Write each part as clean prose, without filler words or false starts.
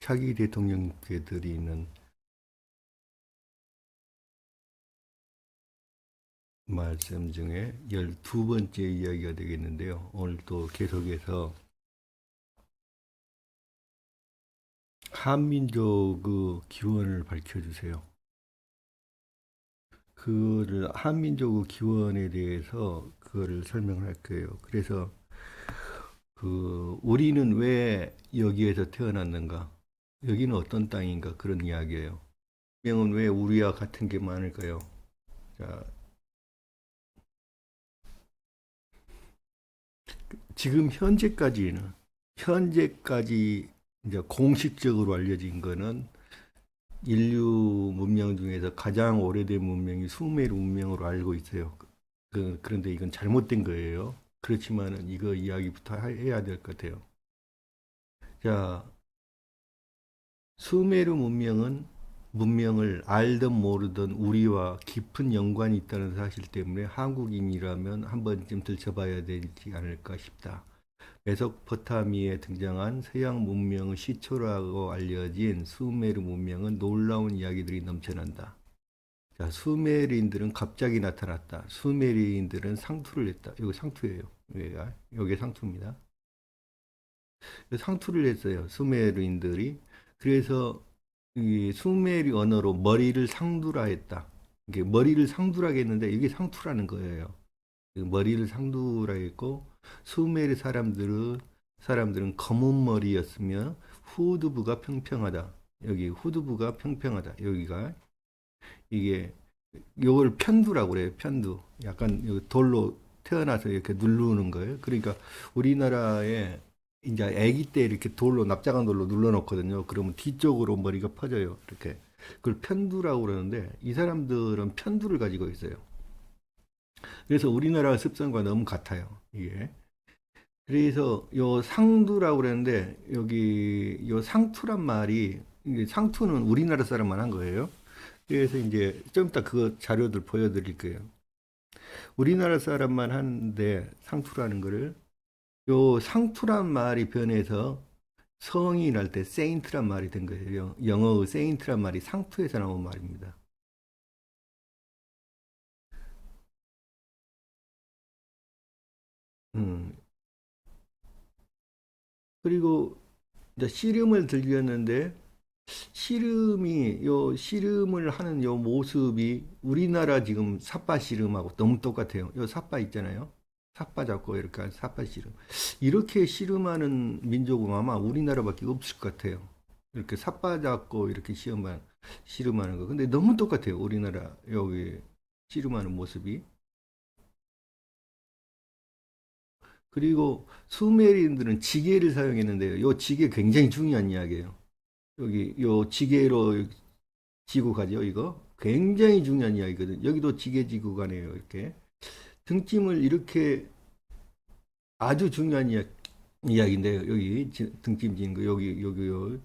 차기 대통령께 드리는 말씀 중에 12번째 이야기가 되겠는데요. 오늘 또 계속해서 한민족 그 기원을 밝혀주세요. 그거를 한민족 기원에 대해서 그거를 설명할 거예요. 그래서 우리는 왜 여기에서 태어났는가? 여기는 어떤 땅인가? 그런 이야기예요. 명은 왜 우리와 같은 게 많을까요? 자, 지금 현재까지 이제 공식적으로 알려진 거는 인류 문명 중에서 가장 오래된 문명이 수메르 문명으로 알고 있어요. 그런데 이건 잘못된 거예요. 그렇지만은 이거 이야기부터 해야 될 것 같아요. 자, 수메르 문명을 알든 모르든 우리와 깊은 연관이 있다는 사실 때문에 한국인이라면 한 번쯤 들춰봐야 되지 않을까 싶다. 메소포타미아에 등장한 서양 문명의 시초라고 알려진 수메르 문명은 놀라운 이야기들이 넘쳐난다. 자, 수메르인들은 갑자기 나타났다. 수메르인들은 상투를 냈다. 이거 상투예요. 여기 상투입니다. 상투를 냈어요. 수메르인들이. 그래서 이 수메르 언어로 머리를 상두라 했다. 이게 머리를 상두라 했는데 이게 상투라는 거예요. 머리를 상두라 했고 수메르 사람들은 검은 머리였으며 후두부가 평평하다. 여기 후두부가 평평하다. 여기가 이게 요걸 편두라고 그래요. 편두. 약간 돌로 태어나서 이렇게 누르는 거예요. 그러니까 우리나라에 이제 아기 때 이렇게 돌로 납작한 돌로 눌러 놓거든요. 그러면 뒤쪽으로 머리가 퍼져요. 이렇게. 그걸 편두라고 그러는데 이 사람들은 편두를 가지고 있어요. 그래서 우리나라 습성과 너무 같아요. 이게. 그래서 요 상두라고 그랬는데 여기 요 상투란 말이 이게 상투는 우리나라 사람만 한 거예요. 그래서 이제 좀 이따 그 자료들 보여드릴 거예요. 우리나라 사람만 하는데 상투라는 거를 요 상투란 말이 변해서 성이 날 때 세인트란 말이 된 거예요. 영어의 세인트란 말이 상투에서 나온 말입니다. 음. 그리고 이제 씨름을 들렸는데 씨름을 하는 요 모습이 우리나라 지금 삿바 씨름하고 너무 똑같아요. 요 삿바 있잖아요. 삿바 잡고 이렇게 하는 삿바 씨름. 이렇게 씨름하는 민족은 아마 우리나라밖에 없을 것 같아요. 이렇게 삿바 잡고 이렇게 씨름하는 거. 근데 너무 똑같아요. 우리나라 여기 씨름하는 모습이. 그리고 수메리인들은 지게를 사용했는데요. 요 지게 굉장히 중요한 이야기예요. 여기 요 지게로 지구 가죠, 이거. 굉장히 중요한 이야기거든. 여기도 지게 지구 가네요, 이렇게. 등짐을 이렇게 아주 중요한 이야기인데요. 여기 등짐 지는 거, 요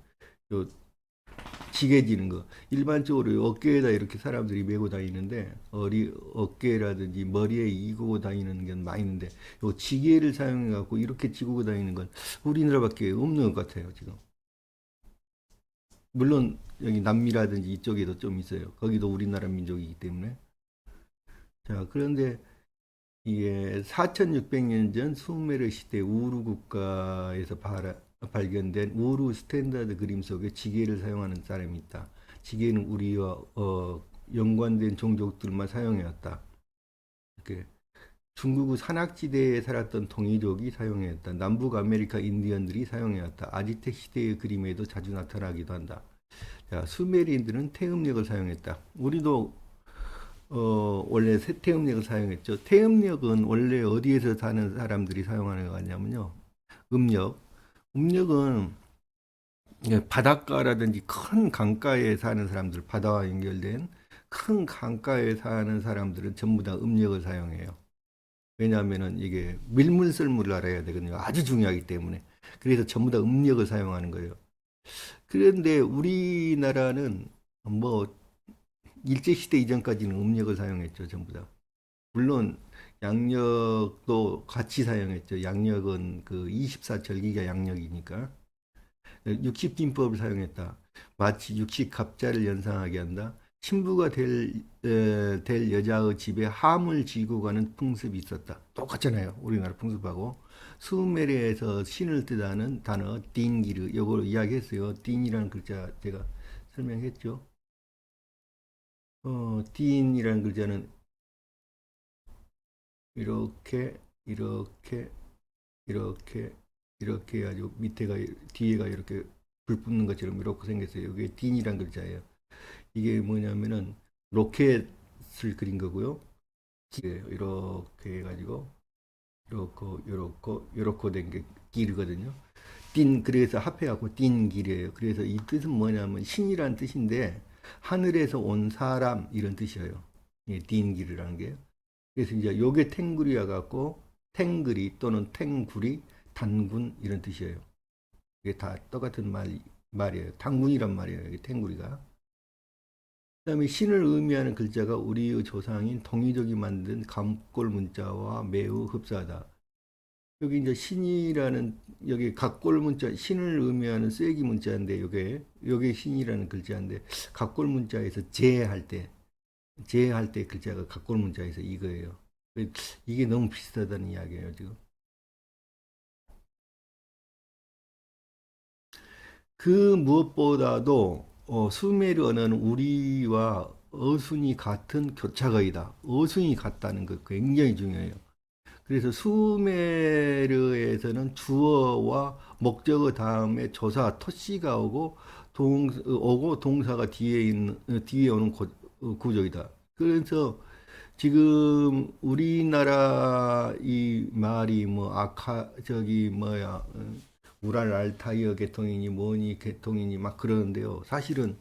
지게 지는 거. 일반적으로 어깨에다 이렇게 사람들이 메고 다니는데, 어깨라든지 머리에 이고 다니는 게 많이 있는데, 요 지게를 사용해갖고 이렇게 지고 다니는 건 우리나라밖에 없는 것 같아요, 지금. 물론 여기 남미라든지 이쪽에도 좀 있어요. 거기도 우리나라 민족이기 때문에. 자, 그런데 이게 4,600년 전 수메르 시대 우루 국가에서 발견된 우루 스탠다드 그림 속에 지게를 사용하는 사람이 있다. 지게는 우리와 연관된 종족들만 사용해왔다. 이렇게 중국의 산악지대에 살았던 동이족이 사용해왔다. 남북 아메리카 인디언들이 사용해왔다. 아지텍 시대의 그림에도 자주 나타나기도 한다. 자, 수메리인들은 태음력을 사용했다. 우리도 원래 태음력을 사용했죠. 태음력은 원래 어디에서 사는 사람들이 사용하는 거 같냐면요. 음력. 음력은 바닷가라든지 큰 강가에 사는 사람들, 바다와 연결된 큰 강가에 사는 사람들은 전부 다 음력을 사용해요. 왜냐하면은 이게 밀물썰물을 알아야 되거든요. 아주 중요하기 때문에. 그래서 전부 다 음력을 사용하는 거예요. 그런데 우리나라는 뭐 일제시대 이전까지는 음력을 사용했죠, 전부 다. 물론 양력도 같이 사용했죠. 양력은 그 24절기가 양력이니까. 육식진법을 사용했다. 마치 육식갑자를 연상하게 한다. 신부가 될 여자의 집에 함을 지고 가는 풍습이 있었다. 똑같잖아요. 우리나라 풍습하고. 수메르에서 신을 뜻하는 단어 딘기르 이걸 이야기했어요. 딘이라는 글자 제가 설명했죠. 딘이라는 글자는 이렇게 이렇게 이렇게 이렇게 해가지고 밑에가 뒤에가 이렇게 불 붙는 것처럼 이렇게 생겼어요. 이게 딘이란 글자예요. 이게 뭐냐면은 로켓을 그린 거고요. 이렇게 해가지고 요렇게 된 게 길이거든요. 딘 그래서 합해갖고 딘 길이에요. 그래서 이 뜻은 뭐냐면 신이란 뜻인데 하늘에서 온 사람 이런 뜻이에요. 예, 딘 길이라는 게. 그래서 이제 요게 탱구리와 같고 탱그리 또는 탱구리 단군 이런 뜻이에요. 이게 다 똑같은 말이에요. 단군이란 말이에요. 이게 탱구리가. 그다음에 신을 의미하는 글자가 우리의 조상인 동이족이 만든 감골 문자와 매우 흡사하다. 여기 이제 신이라는 여기 각골 문자 신을 의미하는 쐐기 문자인데 요게 신이라는 글자인데 각골 문자에서 제할 때 글자가 각골 문자에서 이거예요. 이게 너무 비슷하다는 이야기예요, 지금. 그 무엇보다도 수메르 언어는 우리와 어순이 같은 교차거이다. 어순이 같다는 거 굉장히 중요해요. 그래서 수메르에서는 주어와 목적어 다음에 조사 토시가 오고 동사가 뒤에 오는 구조이다. 그래서 지금 우리나라 이 말이 뭐 저기 뭐야 우랄 알타이어 계통이니 뭐니 계통이니 막 그러는데요. 사실은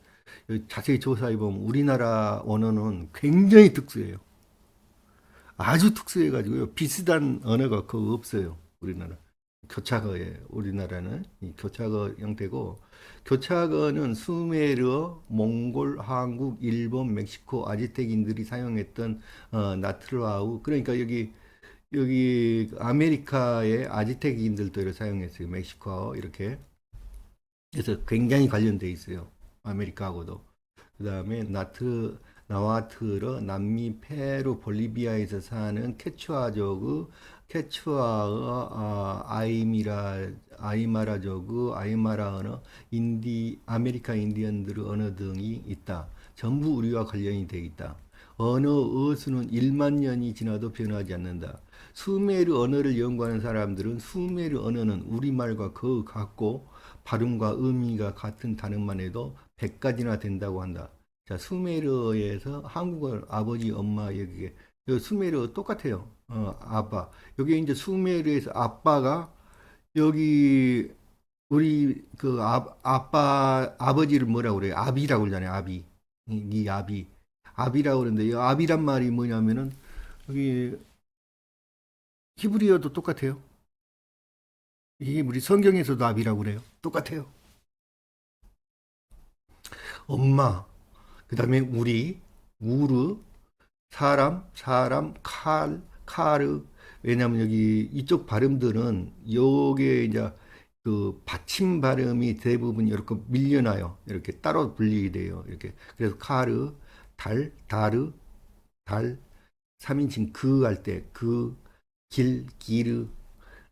자세히 조사해 보면 우리나라 언어는 굉장히 특수해요. 아주 특수해가지고요. 비슷한 언어가 거의 없어요. 우리나라. 교차어예요. 우리나라는 이 교차어 형태고 교차어는 수메르어, 몽골, 한국, 일본, 멕시코 아즈텍인들이 사용했던 나트르와우 그러니까 여기 아메리카의 아즈텍인들도 이를 사용했어요. 멕시코어 이렇게. 그래서 굉장히 관련돼 있어요. 아메리카하고도. 그다음에 나와트르 남미 페루 볼리비아에서 사는 케추아의 아이마라족의 아이마라 언어 아메리카 인디언들의 언어 등이 있다. 전부 우리와 관련이 되어 있다. 언어의 수는 1만 년이 지나도 변하지 않는다. 수메르 언어를 연구하는 사람들은 수메르 언어는 우리말과 거의 같고 발음과 의미가 같은 단어만 해도 100가지나 된다고 한다. 자, 수메르어에서 한국어 아버지, 엄마 여기에 수메르어 똑같아요. 아빠. 여기 이제 수메르에서 아빠가 여기 우리 그 아버지를 뭐라고 그래요? 아비라고 그러잖아요. 아비. 이 아비. 아비라고 그러는데 이 아비란 말이 뭐냐면은 여기 히브리어도 똑같아요. 이게 우리 성경에서도 아비라고 그래요. 똑같아요. 엄마. 그다음에 우르, 카르. 왜냐면 여기 이쪽 발음들은 요게 이제 그 받침 발음이 대부분 이렇게 밀려나요. 이렇게 따로 분리게 돼요. 이렇게. 그래서 카르, 다르, 달, 3인칭 할 때 기르,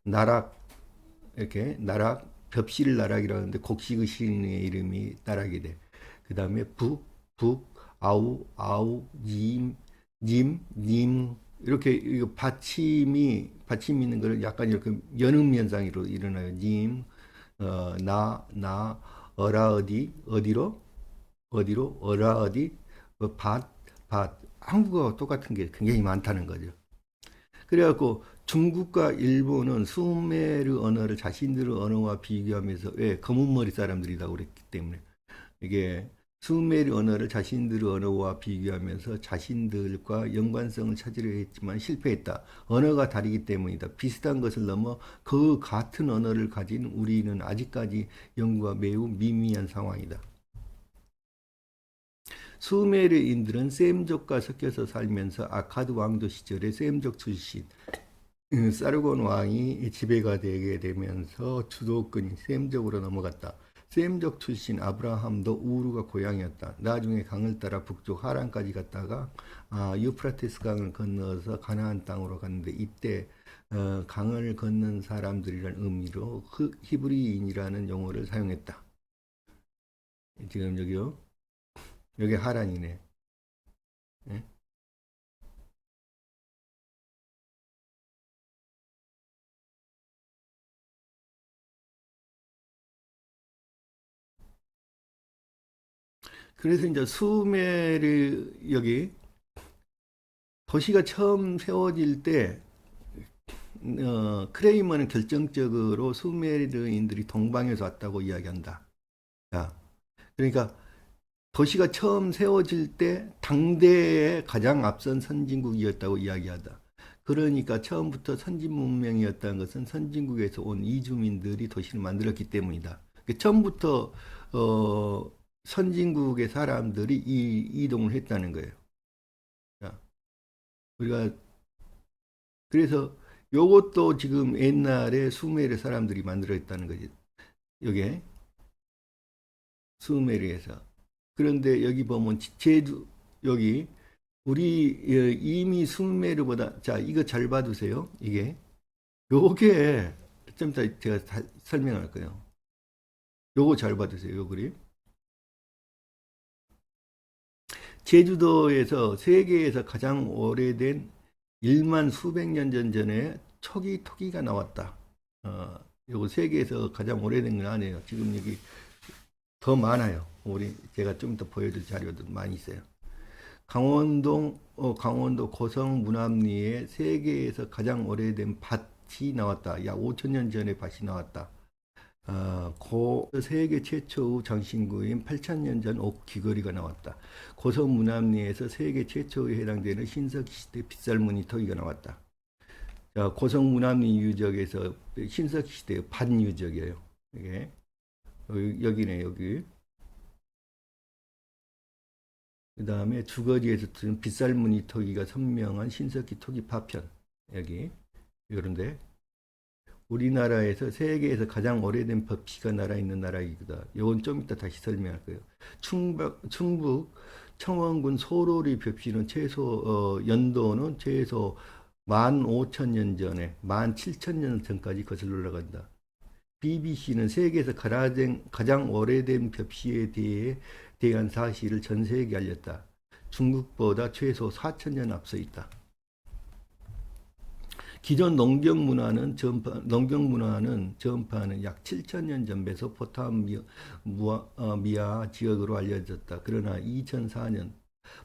나락, 이렇게 나락, 벽실 나락이라고 하는데 곡식의 시인의 이름이 나락이 돼. 그 다음에 아우, 님, 이렇게 이거 받침 있는 거를 약간 이렇게 연음 현상으로 일어나요. 님, 어디, 한국어와 똑같은 게 굉장히 많다는 거죠. 그래갖고 중국과 일본은 수메르 언어를 자신들의 언어와 비교하면서 왜 검은 머리 사람들이라고 그랬기 때문에 이게 수메르 언어를 자신들의 언어와 비교하면서 자신들과 연관성을 찾으려 했지만 실패했다. 언어가 다르기 때문이다. 비슷한 것을 넘어 그 같은 언어를 가진 우리는 아직까지 연구가 매우 미미한 상황이다. 수메르인들은 셈족과 섞여서 살면서 아카드 왕조 시절에 셈족 출신 사르곤 왕이 지배가 되게 되면서 주도권이 셈족으로 넘어갔다. 셈족 출신 아브라함도 우르가 고향이었다. 나중에 강을 따라 북쪽 하란까지 갔다가 유프라테스 강을 건너서 가나안 땅으로 갔는데 이때 강을 건넌 사람들이라는 의미로 히브리인이라는 용어를 사용했다. 지금 여기요. 여기 하란이네. 예? 그래서 이제 수메르 여기 도시가 처음 세워질 때 크레이머는 결정적으로 수메르인들이 동방에서 왔다고 이야기한다. 자, 그러니까 도시가 처음 세워질 때 당대의 가장 앞선 선진국이었다고 이야기하다. 그러니까 처음부터 선진 문명이었다는 것은 선진국에서 온 이주민들이 도시를 만들었기 때문이다. 그러니까 처음부터 선진국의 사람들이 이동을 했다는 거예요. 자, 우리가 그래서 요것도 지금 옛날에 수메르 사람들이 만들었다는 거지. 요게 수메르에서. 그런데 여기 보면 제주 여기 우리 이미 수메르보다 자 이거 잘 봐두세요. 이게 요게 좀 이따 제가 다 설명할 거예요. 요거 잘 봐두세요. 요 그림. 제주도에서 세계에서 가장 오래된 1만 수백 년 전에 초기 토기가 나왔다. 요거 세계에서 가장 오래된 건 아니에요. 지금 여기 더 많아요. 우리 제가 좀 더 보여줄 자료도 많이 있어요. 강원도 고성 문암리에 세계에서 가장 오래된 밭이 나왔다. 약 5천 년 전에 밭이 나왔다. 세계 최초의 장신구인 8,000년 전 옥 귀걸이가 나왔다. 고성 문암리에서 세계 최초에 해당되는 신석시대 빗살무늬 토기가 나왔다. 자, 고성 문암리 유적에서 신석시대 반유적이에요. 이게 여기네 여기. 그 다음에 주거지에서 든 빗살무늬 토기가 선명한 신석기 토기 파편 여기 이런데 우리나라에서 세계에서 가장 오래된 법시가 나라 있는 나라이다. 이건 좀 이따 다시 설명할 거예요. 충북 청원군 소로리 벽시는 연도는 최소 15,000년 전에 17,000년 전까지 거슬러 올라간다. BBC는 세계에서 가장 오래된 벽시에 대한 사실을 전 세계에 알렸다. 중국보다 최소 4,000년 앞서 있다. 기존 농경문화는 전파는 약 7,000년 전 메소포타미아 지역으로 알려졌다. 그러나 2004년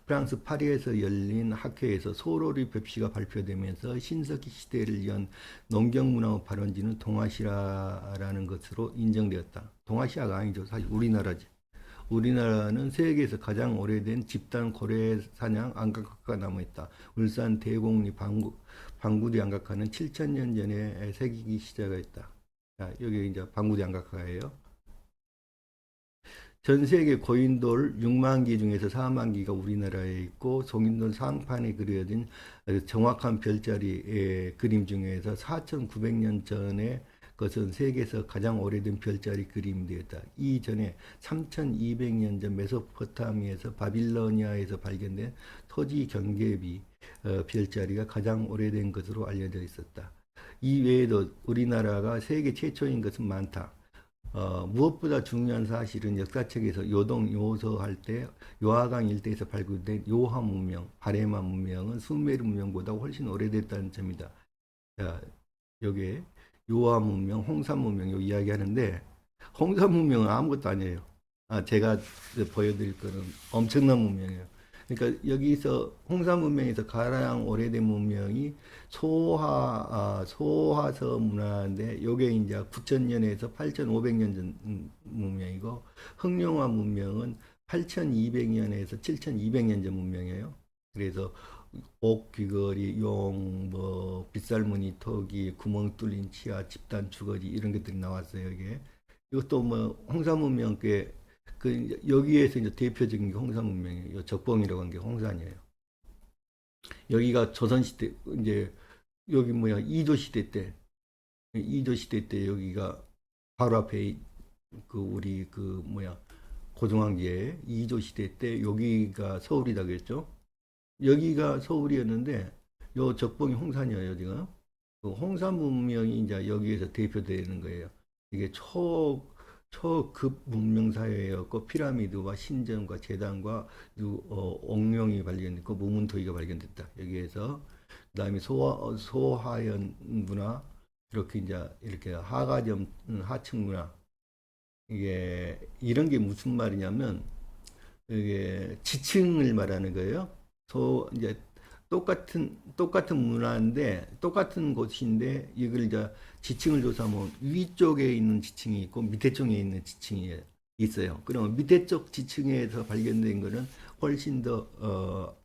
프랑스 파리에서 열린 학회에서 소로리 벽시가 발표되면서 신석기 시대를 연 농경문화 발원지는 동아시아라는 것으로 인정되었다. 동아시아가 아니죠. 사실 우리나라지. 우리나라는 세계에서 가장 오래된 집단 고래 사냥 안각화가 남아있다. 울산 대곡리 방구리 안각화는 7,000년 전에 새기기 시작했다. 자, 여기 이제 방구리 안각화예요. 전 세계 고인돌 6만 기 중에서 4만 기가 우리나라에 있고 송인돌 상판에 그려진 정확한 별자리 그림 중에서 4,900년 전에 것은 세계에서 가장 오래된 별자리 그림이 되었다. 이전에 3,200년 전 메소포타미아에서 바빌로니아에서 발견된 토지 경계비 별자리가 가장 오래된 것으로 알려져 있었다. 이 외에도 우리나라가 세계 최초인 것은 많다. 무엇보다 중요한 사실은 역사책에서 요동요서할 때 요하강 일대에서 발굴된 요하 문명, 바레마 문명은 수메르 문명보다 훨씬 오래됐다는 점이다. 자, 여기에 요하 문명, 홍산 문명 요 이야기하는데 홍산 문명은 아무것도 아니에요. 제가 보여드릴 거는 엄청난 문명이에요. 그러니까 여기서 홍산 문명에서 가장 오래된 문명이 소화서 문화인데 요게 이제 9,000년에서 8,500년 전 문명이고 흑룡화 문명은 8,200년에서 7,200년 전 문명이에요. 그래서 옥, 귀걸이, 용, 빗살무늬, 토기, 구멍 뚫린 치아, 집단 주거지 이런 것들이 나왔어요. 이게 이것도 홍산 문명께 여기에서 이제 대표적인 게 홍산 문명이에요. 적봉이라고 하는 게 홍산이에요. 여기가 조선시대 이제 여기 이조 시대 때 여기가 바로 앞에 그 우리 그 뭐야 고종황제 이조 시대 때 여기가 서울이다 그랬죠. 여기가 서울이었는데 요 적봉이 홍산이에요 지금. 그 홍산 문명이 이제 여기에서 대표되는 거예요. 이게 초급 문명 사회였고 피라미드와 신전과 제단과 옥룡이 발견됐고 무문토기가 발견됐다. 여기에서 그다음에 소하연 문화 이렇게 이제 이렇게 하가점 하층 문화 이게 이런 게 무슨 말이냐면 이게 지층을 말하는 거예요. 이제 똑같은 문화인데 똑같은 곳인데 이걸 이제 지층을 조사하면 위쪽에 있는 지층이 있고 밑에 쪽에 있는 지층이 있어요. 그러면 밑에 쪽 지층에서 발견된 거는 훨씬 더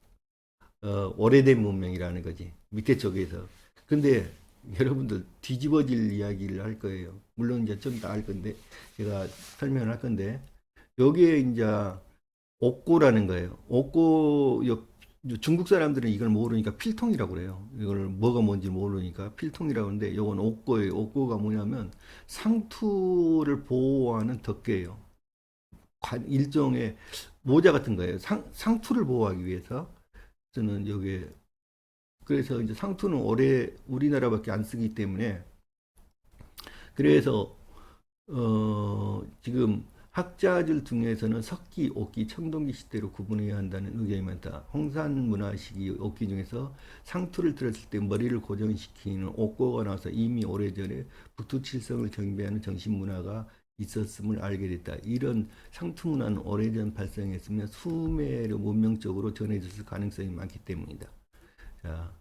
오래된 문명이라는 거지. 밑에 쪽에서. 근데 여러분들 뒤집어질 이야기를 할 거예요. 물론 이제 좀 이따 할 건데 제가 설명을 할 건데 여기에 이제 옥고라는 거예요. 옥고 중국 사람들은 이걸 모르니까 필통이라고 그래요. 이걸 뭐가 뭔지 모르니까 필통이라고 하는데 이건 옥고예요. 옥고가 뭐냐면 상투를 보호하는 덮개예요. 일종의 모자 같은 거예요. 상투를 보호하기 위해서 저는 여기에 그래서 이제 상투는 오래 우리나라밖에 안 쓰기 때문에 그래서 지금 학자들 중에서는 석기, 옥기, 청동기 시대로 구분해야 한다는 의견이 많다. 홍산 문화 시기 옥기 중에서 상투를 들었을 때 머리를 고정시키는 옥고가 나와서 이미 오래전에 북두칠성을 경배하는 정신 문화가 있었음을 알게 됐다. 이런 상투 문화는 오래전 발생했으며 수메르 문명적으로 전해졌을 가능성이 많기 때문이다. 자,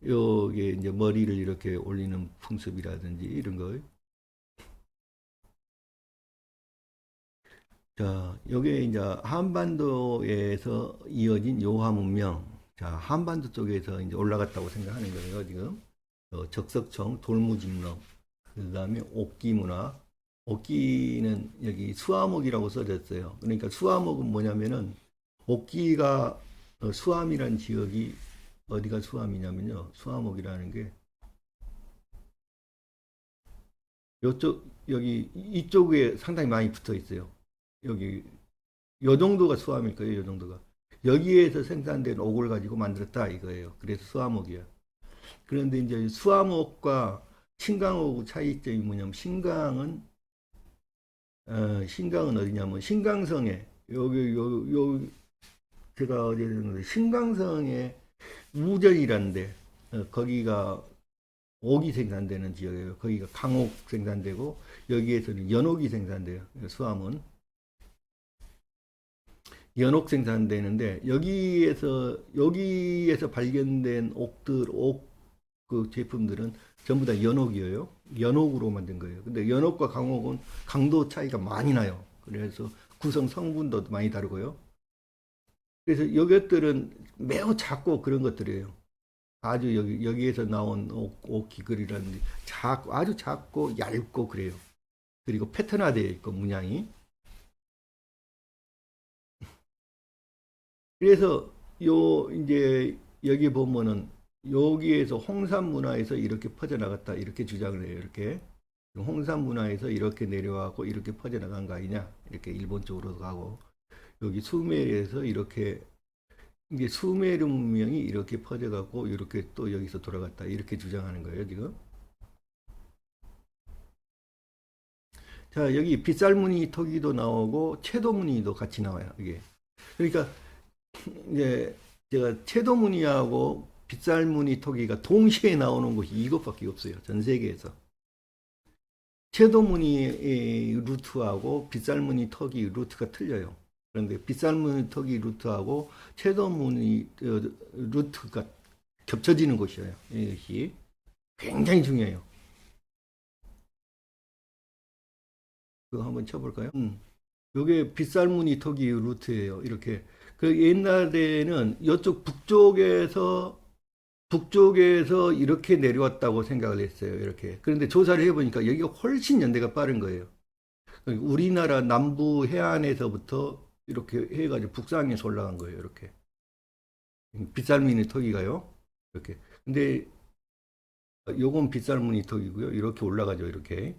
요게 이제 머리를 이렇게 올리는 풍습이라든지 이런 거. 자, 요게 이제 한반도에서 이어진 요하 문명. 자, 한반도 쪽에서 이제 올라갔다고 생각하는 거예요, 지금. 적석청, 돌무집록, 그 다음에 옥기 문화. 옥기는 여기 수암옥이라고 써졌어요. 그러니까 수암옥은 뭐냐면은 옥기가 수암이라는 지역이 어디가 수암이냐면요. 수암옥이라는 게 요쪽 여기 이쪽에 상당히 많이 붙어 있어요. 여기 요 정도가 수암일 거예요. 요 정도가. 여기에서 생산된 옥을 가지고 만들었다 이거예요. 그래서 수암옥이야. 그런데 이제 수암옥과 신강옥의 차이점이 뭐냐면 신강은 어디냐면 신강성에 요 제가 어디에 있는데 신강성에 우전이라는데 거기가 옥이 생산되는 지역이에요. 거기가 강옥 생산되고 여기에서는 연옥이 생산돼요. 수암은 연옥 생산되는데 여기에서 발견된 옥 그 제품들은 전부 다 연옥이에요. 연옥으로 만든 거예요. 근데 연옥과 강옥은 강도 차이가 많이 나요. 그래서 구성 성분도 많이 다르고요. 그래서 이것들은 매우 작고 그런 것들이에요. 아주 여기에서 나온 옥 기글이라는 아주 작고 얇고 그래요. 그리고 패턴화되어 있고 문양이. 그래서 이제 여기 보면은 여기에서 홍산 문화에서 이렇게 퍼져나갔다 이렇게 주장을 해요. 이렇게 홍산 문화에서 이렇게 내려와고 이렇게 퍼져나간 거 아니냐 이렇게 일본 쪽으로 가고 여기 수메르에서 이렇게 이게 수메르 문명이 이렇게 퍼져가고 이렇게 또 여기서 돌아갔다 이렇게 주장하는 거예요 지금. 자 여기 빗살무늬 토기도 나오고 채도무늬도 같이 나와요 이게. 그러니까 이제 제가 채도무늬하고 빗살무늬 토기가 동시에 나오는 곳이 이것밖에 없어요 전 세계에서. 채도무늬 루트하고 빗살무늬 토기 루트가 틀려요. 그런데 빗살무늬 토기 루트하고 채도무늬 루트가 겹쳐지는 곳이에요. 이것이 굉장히 중요해요. 그거 한번 쳐볼까요? 이게 빗살무늬 토기 루트예요. 이렇게 그 옛날에는 이쪽 북쪽에서 이렇게 내려왔다고 생각을 했어요. 이렇게. 그런데 조사를 해보니까 여기가 훨씬 연대가 빠른 거예요. 우리나라 남부 해안에서부터 이렇게 해가지고 북상에서 올라간 거예요. 이렇게. 빗살무늬 토기가요. 이렇게. 근데 요건 빗살무늬 토기고요. 이렇게 올라가죠. 이렇게.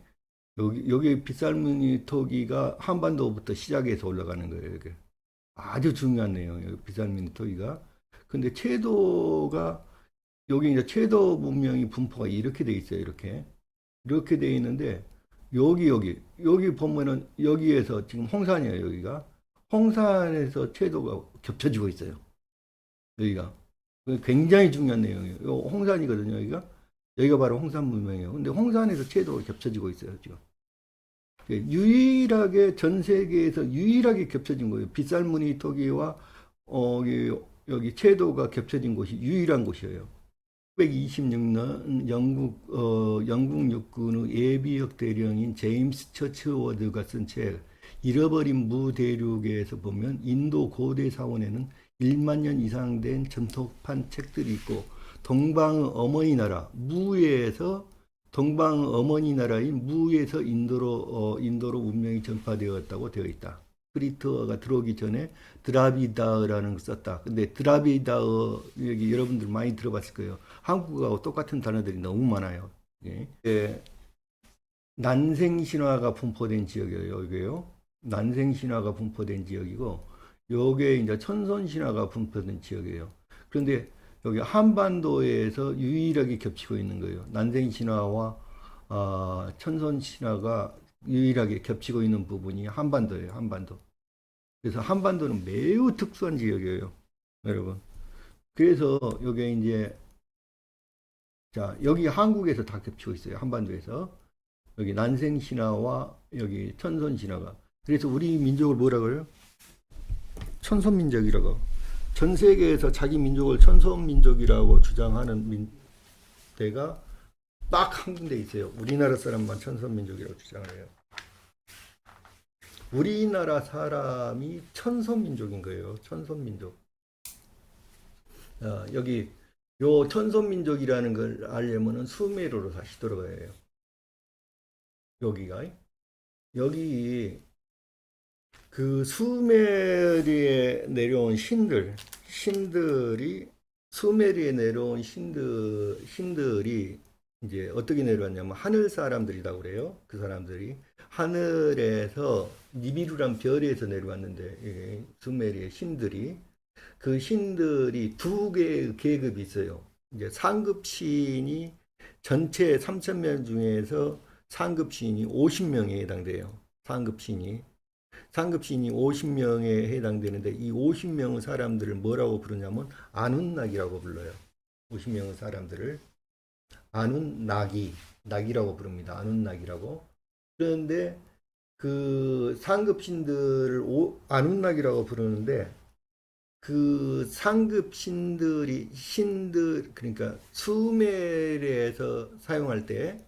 여기 빗살무늬 토기가 한반도부터 시작해서 올라가는 거예요. 이게 아주 중요한 내용이에요. 빗살무늬 토기가. 근데 채도가 여기 이제 채도 문명이 분포가 이렇게 돼 있어요. 이렇게 돼 있는데 여기 보면은 여기에서 지금 홍산이에요. 여기가 홍산에서 채도가 겹쳐지고 있어요. 여기가 굉장히 중요한 내용이에요. 요 홍산이거든요. 여기가 바로 홍산 문명이에요. 근데 홍산에서 채도가 겹쳐지고 있어요. 지금 유일하게 전 세계에서 유일하게 겹쳐진 거예요. 빗살무늬 토기와 여기 채도가 겹쳐진 곳이 유일한 곳이에요. 1926년 영국 육군의 예비역 대령인 제임스 처치워드가 쓴 책 잃어버린 무대륙에서 보면 인도 고대 사원에는 1만 년 이상 된 전통판 책들이 있고 어머니 나라 무에서 어머니 나라인 무에서 인도로 문명이 전파되었다고 되어 있다. 크리트어가 들어오기 전에 드라비다어라는 걸 썼다. 근데 드라비다어 여기 여러분들 많이 들어봤을 거예요. 한국어하고 똑같은 단어들이 너무 많아요. 예. 난생 신화가 분포된 지역이에요. 여기요. 난생 신화가 분포된 지역이고 요게 이제 천손 신화가 분포된 지역이에요. 그런데 여기 한반도에서 유일하게 겹치고 있는 거예요. 난생 신화와 천손 신화가 유일하게 겹치고 있는 부분이 한반도예요. 한반도. 그래서 한반도는 매우 특수한 지역이에요. 여러분. 그래서 여기 이제 자, 여기 한국에서 다 겹치고 있어요. 한반도에서. 여기 난생 신화와 여기 천손 신화가. 그래서 우리 민족을 뭐라고 그래요? 천손 민족이라고. 전 세계에서 자기 민족을 천손 민족이라고 주장하는 데가 딱 한 군데 있어요. 우리나라 사람만 천손 민족이라고 주장을 해요. 우리나라 사람이 천손 민족인 거예요. 천손 민족. 여기 요 천손 민족이라는 걸 알려면은 수메르로 다시 돌아가야 해요. 여기 그 수메르에 내려온 신들이 수메르에 내려온 신들이 이제 어떻게 내려왔냐면 하늘 사람들이라고 그래요. 그 사람들이 하늘에서 니비루란 별에서 내려왔는데 수메르의 신들이 그 신들이 두 개의 계급이 있어요. 이제 상급 신이 전체 3,000명 중에서 상급 신이 50명에 해당돼요. 상급 신이 50명에 해당되는데 이 50명의 사람들을 뭐라고 부르냐면 아눈낙이라고 불러요. 50명의 사람들을 낙이라고 부릅니다. 아눈낙이라고. 그런데 그 상급신들을 아눈낙이라고 부르는데 그 상급신들 그러니까 수메르에서 사용할 때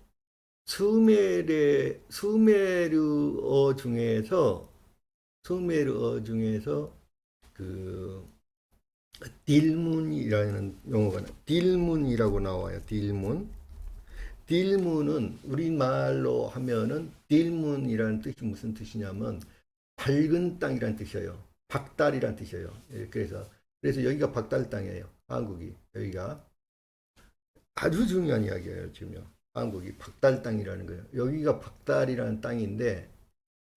수메르어 중에서 그 딜문이라는 용어가 딜문이라고 나와요. 딜문은 우리말로 하면은 딜문이라는 뜻이 무슨 뜻이냐면 밝은 땅이란 뜻이에요. 박달이란 뜻이에요. 그래서 여기가 박달 땅이에요. 한국이 여기가 아주 중요한 이야기예요. 지금요. 한국이 박달 땅이라는 거예요. 여기가 박달이라는 땅인데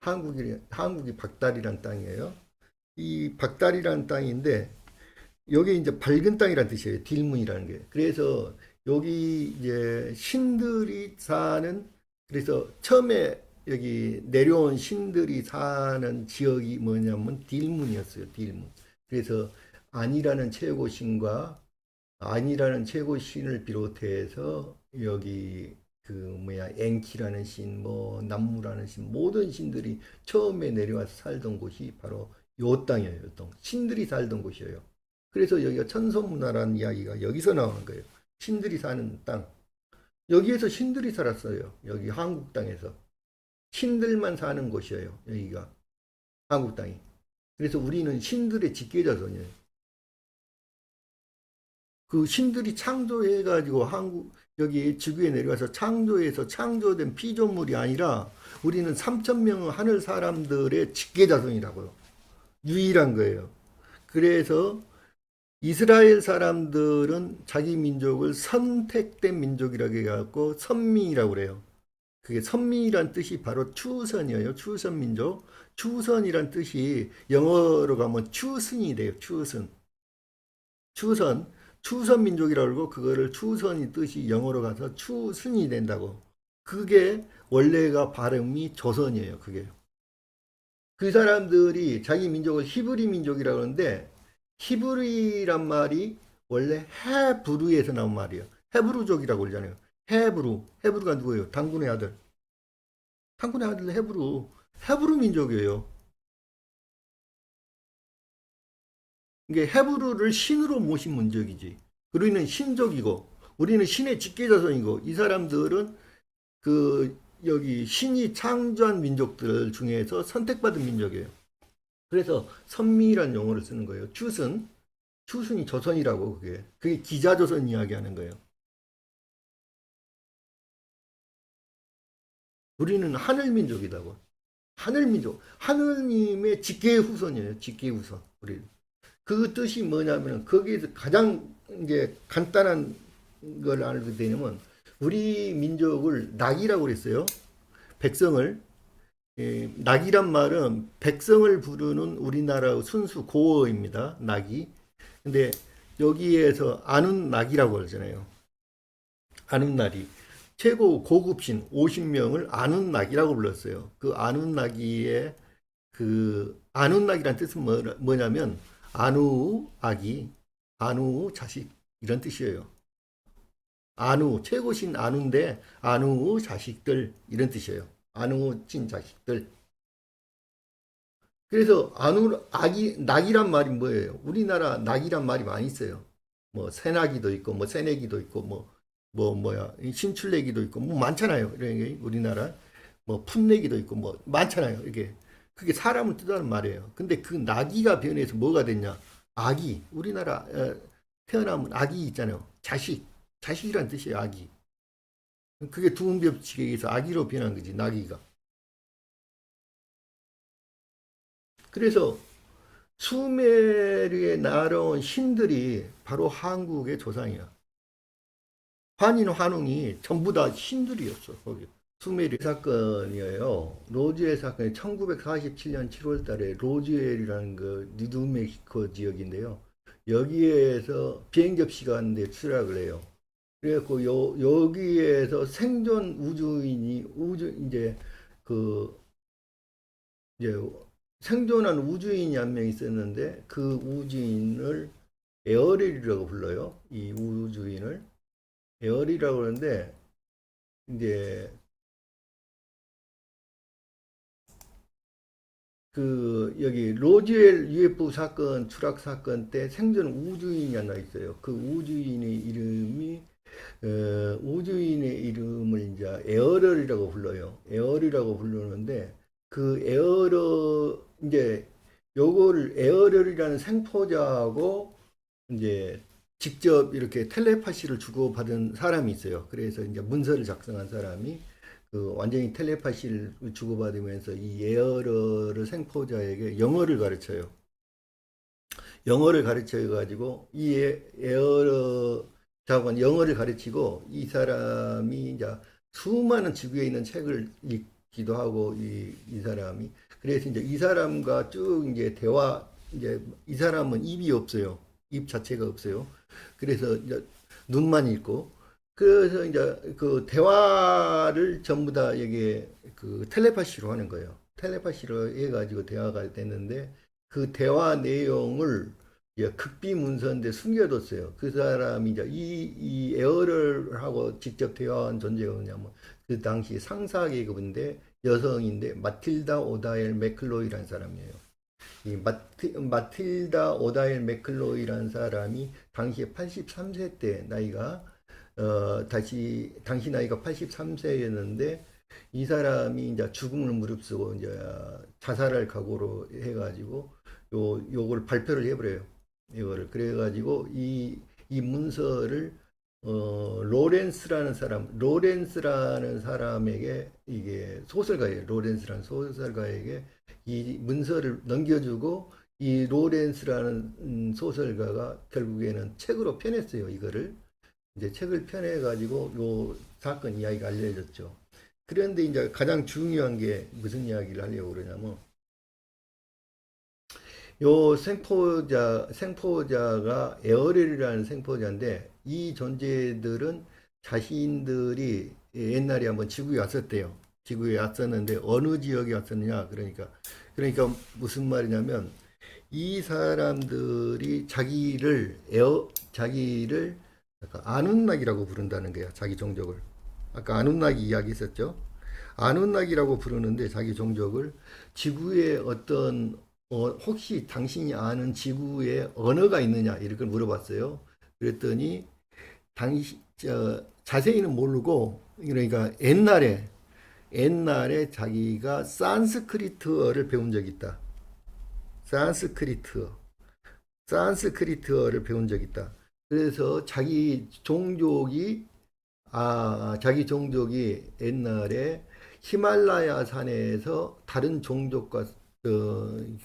한국이 박달이라는 땅이에요. 이 박달이라는 땅인데 여기 이제 밝은 땅이라는 뜻이에요. 딜문이라는 게. 그래서 여기 이제 신들이 사는 그래서 처음에 여기 내려온 신들이 사는 지역이 뭐냐면 딜문이었어요. 딜문. 그래서 안이라는 최고신과 안이라는 최고신을 비롯해서 여기 엔키라는 신, 남무라는 신, 모든 신들이 처음에 내려와서 살던 곳이 바로 요 땅이에요. 요 땅. 신들이 살던 곳이에요. 그래서 여기가 천손문화라는 이야기가 여기서 나오는 거예요. 신들이 사는 땅. 여기에서 신들이 살았어요. 여기 한국 땅에서. 신들만 사는 곳이에요. 여기가. 한국 땅이. 그래서 우리는 신들의 직계자손이에요. 그 신들이 창조해가지고 여기 지구에 내려와서 창조해서 창조된 피조물이 아니라 우리는 3,000명의 하늘 사람들의 직계자손이라고요. 유일한 거예요. 그래서 이스라엘 사람들은 자기 민족을 선택된 민족이라고 해갖고 선민이라고 그래요. 그게 선미란 뜻이 바로 추선이에요. 추선 민족. 추선이란 뜻이 영어로 가면 추선이 돼요. 추선. 추선. 추선 민족이라고 그러고 그거를 추선이 뜻이 영어로 가서 추순이 된다고. 그게 원래가 발음이 조선이에요. 그게. 그 사람들이 자기 민족을 히브리 민족이라고 하는데 히브리란 말이 원래 헤브루에서 나온 말이에요. 헤브루족이라고 그러잖아요. 헤브루. 헤브루가 누구예요? 당군의 아들. 당군의 아들 헤브루. 헤브루 민족이에요. 이게 헤브루를 신으로 모신 민족이지. 우리는 신족이고 우리는 신의 직계자손이고 이 사람들은 그 여기 신이 창조한 민족들 중에서 선택받은 민족이에요. 그래서 선미란 용어를 쓰는 거예요. 추순, 추순이 조선이라고 그게 기자조선 이야기하는 거예요. 우리는 하늘민족이다고. 하늘민족, 하느님의 직계 후손이에요. 직계 후손. 우리 그 뜻이 뭐냐면 거기에서 가장 이제 간단한 걸 알게 되냐면 우리 민족을 낙이라고 그랬어요. 백성을 낙이란 말은 백성을 부르는 우리나라 순수 고어입니다. 낙이. 근데 여기에서 아눈낙이라고 그러잖아요. 아눈낙이 최고 고급신 50명을 아눈낙이라고 불렀어요. 그 아눈낙이의 그 아눈낙이란 뜻은 뭐냐면 아누 아기, 아누 자식 이런 뜻이에요. 아누 최고신 아누인데 아누 자식들 이런 뜻이에요. 아누 친 자식들. 그래서 아누 아기 낙이란 말이 뭐예요? 우리나라 낙이란 말이 많이 있어요. 뭐 새나기도 있고 뭐 새내기도 있고 뭐 뭐야 신출내기도 있고 뭐 많잖아요. 이런 게 우리나라 뭐 풋내기도 있고 뭐 많잖아요. 이게 그게 사람을 뜻하는 말이에요. 근데 그 나기가 변해서 뭐가 됐냐? 아기. 우리나라 태어나면 아기 있잖아요. 자식이란 뜻이에요. 아기. 그게 두음법칙에 의해서 아기로 변한 거지. 나기가. 그래서 수메르에 날아온 신들이 바로 한국의 조상이야. 환인 환웅이 전부 다 신들이었어. 거기. 수메르 사건이에요. 로즈웰 사건이 1947년 7월 달에 로즈웰이라는 그 뉴멕시코 지역인데요. 여기에서 비행 접시가 왔는데 추락을 해요. 그래갖고 여기에서 생존 우주인이 이제 그 이제 생존한 우주인이 한 명 있었는데 그 우주인을 에어릴이라고 불러요. 이 우주인을 에어리라고 그러는데 이제 그 여기 로즈웰 UFO 사건 추락 사건 때 생존 우주인이 하나 있어요. 그 우주인의 이름이 우주인의 이름을 이제 에어럴이라고 불러요. 에어럴이라고 부르는데 그 에어럴 이제 요거를 에어럴이라는 생포자하고 이제 직접 이렇게 텔레파시를 주고받은 사람이 있어요. 그래서 이제 문서를 작성한 사람이 그 완전히 텔레파시를 주고받으면서 이 에어러를 생포자에게 영어를 가르쳐요. 영어를 가르쳐 가지고 이 에어러 자관 영어를 가르치고 이 사람이 이제 수많은 지구에 있는 책을 읽기도 하고 이 사람이 그래서 이제 이 사람과 쭉 이제 대화 이제 이 사람은 입이 없어요. 입 자체가 없어요. 그래서 이제 눈만 읽고 그래서 이제 그 대화를 전부 다 이게 그 텔레파시로 하는 거예요. 텔레파시로 해가지고 대화가 됐는데 그 대화 내용을 극비 문서인데 숨겨뒀어요. 그 사람이 이제 이 에어를 하고 직접 대화한 존재가 뭐냐면 그 당시 상사 계급인데 여성인데 마틸다 오다엘 맥클로이라는 사람이에요. 이 마틸다 오다엘 맥클로이라는 사람이 당시에 83세 때 나이가 당시 나이가 83세였는데 이 사람이 이제 죽음을 무릅쓰고 이제 자살할 각오로 해가지고 요걸 발표를 해버려요. 이거를 그래가지고 이 문서를 로렌스라는 사람에게 이게 소설가예요. 로렌스라는 소설가에게 이 문서를 넘겨주고 이 로렌스라는 소설가가 결국에는 책으로 펴냈어요. 이거를 이제 책을 펴내 가지고 요 사건 이야기가 알려졌죠. 그런데 이제 가장 중요한 게 무슨 이야기를 하려고 그러냐면, 요 생포자가 에어렐이라는 생포자인데, 이 존재들은 자신들이 옛날에 한번 지구에 왔었대요. 지구에 왔었는데 어느 지역에 왔었느냐? 그러니까 무슨 말이냐면, 이 사람들이 자기를 약간 아눈낙이라고 부른다는 거야. 자기 종족을. 아까 아눈낙이 이야기 있었죠. 아눈낙이라고 부르는데 자기 종족을 지구에 혹시 당신이 아는 지구에 언어가 있느냐 이렇게 물어봤어요. 그랬더니 자세히는 모르고, 그러니까 옛날에 자기가 산스크리트어를 배운 적이 있다. 산스크리트어. 산스크리트어를 배운 적이 있다. 그래서 자기 종족이 옛날에 히말라야 산에서 다른 종족과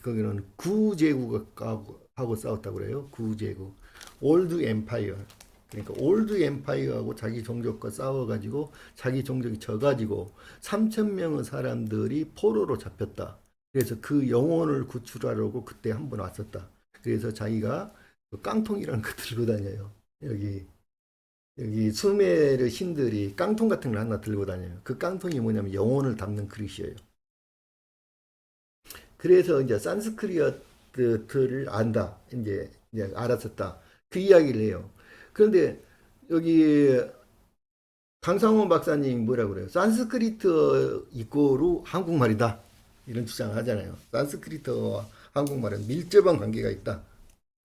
거기는 구제국하고 싸웠다고 그래요. 구제국. 올드 엠파이어. 그러니까 올드 엠파이어하고 자기 종족과 싸워가지고 자기 종족이 져가지고 3천 명의 사람들이 포로로 잡혔다. 그래서 그 영혼을 구출하려고 그때 한 번 왔었다. 그래서 자기가 그 깡통이라는 거 들고 다녀요. 여기 수메르 신들이 깡통 같은 걸 하나 들고 다녀요. 그 깡통이 뭐냐면 영혼을 담는 그릇이에요. 그래서 이제 산스크리트를 안다. 이제 알았었다. 그 이야기를 해요. 그런데 여기 강상원 박사님 뭐라 그래요? 산스크리트 이꼬르 한국말이다. 이런 주장을 하잖아요. 산스크리트와 한국말은 밀접한 관계가 있다.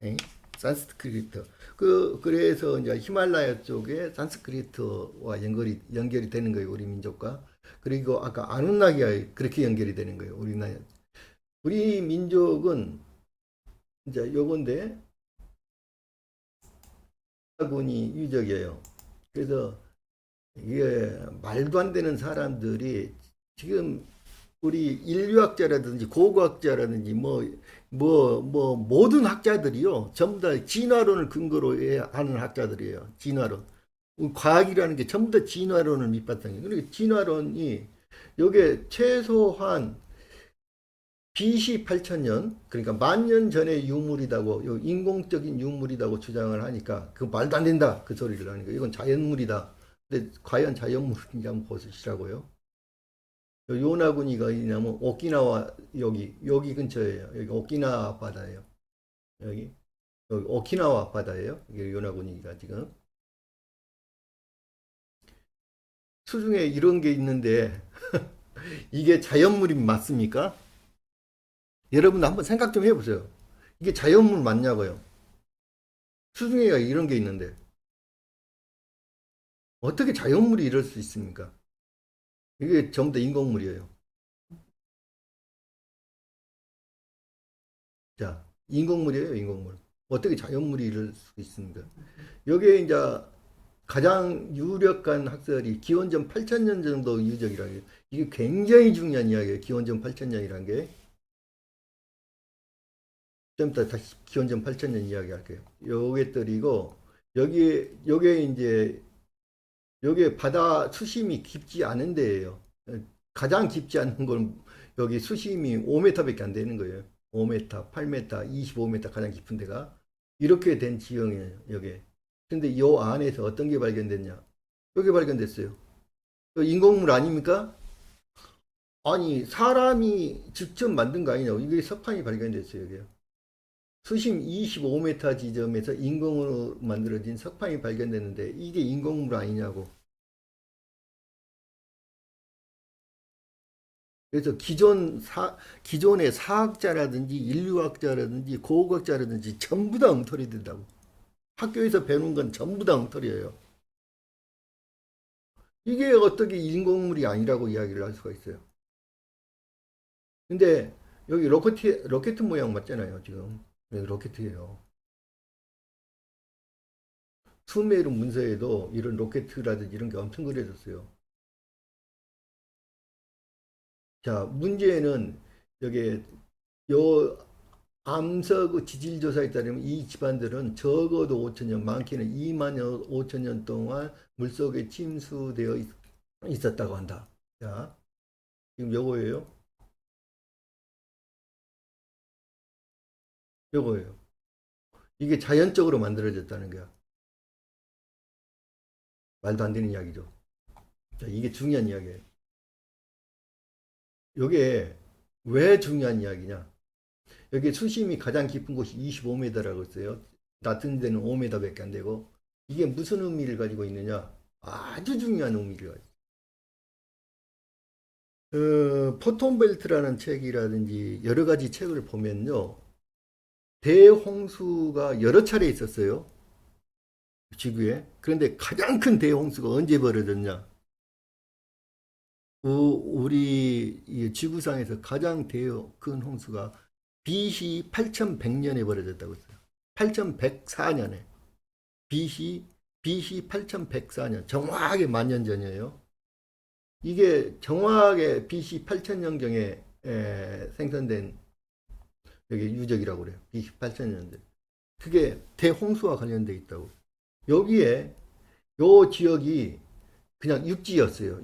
에? 산스크리트. 그래서 이제 히말라야 쪽에 산스크리트와 연결이 되는 거예요. 우리 민족과. 그리고 아까 아누나기와 그렇게 연결이 되는 거예요. 우리 민족은 이제 요건데 군이 유적이에요. 그래서 이게 말도 안 되는 사람들이 지금 우리 인류학자라든지 고고학자라든지 모든 학자들이요. 전부 다 진화론을 근거로 하는 학자들이에요. 진화론. 과학이라는 게 전부 다 진화론을 밑바탕이에요. 그러니까 진화론이 요게 최소한 BC 8000년, 그러니까 10,000년 전의 유물이다고, 인공적인 유물이라고 주장을 하니까 그 말도 안 된다. 그 소리를 하니까 이건 자연물이다. 근데 과연 자연물인지 한번 보시라고요. 요나군이가 어디냐면 오키나와 여기 근처에요. 여기 오키나와 바다예요. 여기 오키나와 바다예요. 이게 요나군이가 지금 수중에 이런 게 있는데 이게 자연물이 맞습니까? 여러분도 한번 생각 좀 해보세요. 이게 자연물 맞냐고요? 수중에가 이런 게 있는데 어떻게 자연물이 이럴 수 있습니까? 이게 전부 다 인공물이에요. 자, 인공물이에요, 인공물. 어떻게 자연물이 이럴 수 있습니까? 여기에 이제 가장 유력한 학설이 기원전 8,000년 정도 유적이라는 게, 이게 굉장히 중요한 이야기예요. 기원전 8,000년이라는 게. 좀 이따 다시 기원전 8,000년 이야기 할게요. 요게들이고, 여기에 이제, 여기에 바다 수심이 깊지 않은 데예요. 가장 깊지 않은 건 여기 수심이 5m밖에 안 되는 거예요. 5m, 8m, 25m 가장 깊은 데가. 이렇게 된 지형이에요, 여기. 근데 이 안에서 어떤 게 발견됐냐? 여기 발견됐어요. 인공물 아닙니까? 아니, 사람이 직접 만든 거 아니냐고. 이게 석판이 발견됐어요, 여기. 수심 25m 지점에서 인공으로 만들어진 석판이 발견됐는데, 이게 인공물 아니냐고. 그래서 기존의 사학자라든지 인류학자라든지 고고학자라든지 전부 다 엉터리 된다고. 학교에서 배우는 건 전부 다 엉터리예요. 이게 어떻게 인공물이 아니라고 이야기를 할 수가 있어요. 근데 여기 로켓 모양 맞잖아요, 지금. 네, 로켓이에요. 수메르 문서에도 이런 로켓이라든지 이런 게 엄청 그려졌어요. 자, 문제는 여기 요 암석 지질 조사에 따르면 이 집안들은 적어도 5천 년, 많게는 2만 5천 년 동안 물속에 침수되어 있었다고 한다. 자, 지금 요거예요. 요거예요. 이게 자연적으로 만들어졌다는 거야. 말도 안 되는 이야기죠. 자, 이게 중요한 이야기예요. 요게 왜 중요한 이야기냐? 여기 수심이 가장 깊은 곳이 25m라고 했어요. 낮은 데는 5m밖에 안 되고, 이게 무슨 의미를 가지고 있느냐? 아주 중요한 의미를 가지고. 포톤벨트라는 책이라든지 여러 가지 책을 보면요, 대홍수가 여러 차례 있었어요. 지구에. 그런데 가장 큰 대홍수가 언제 벌어졌냐? 우리 지구상에서 가장 큰 홍수가 BC 8100년에 벌어졌다고 했어요. 8104년에. BC 8104년. 정확하게 만년 전이에요. 이게 정확하게 BC 8000년경에 생성된 여기 유적이라고 그래요. BC 8000년대. 그게 대홍수와 관련돼 있다고. 여기에 요 지역이 그냥 육지였어요.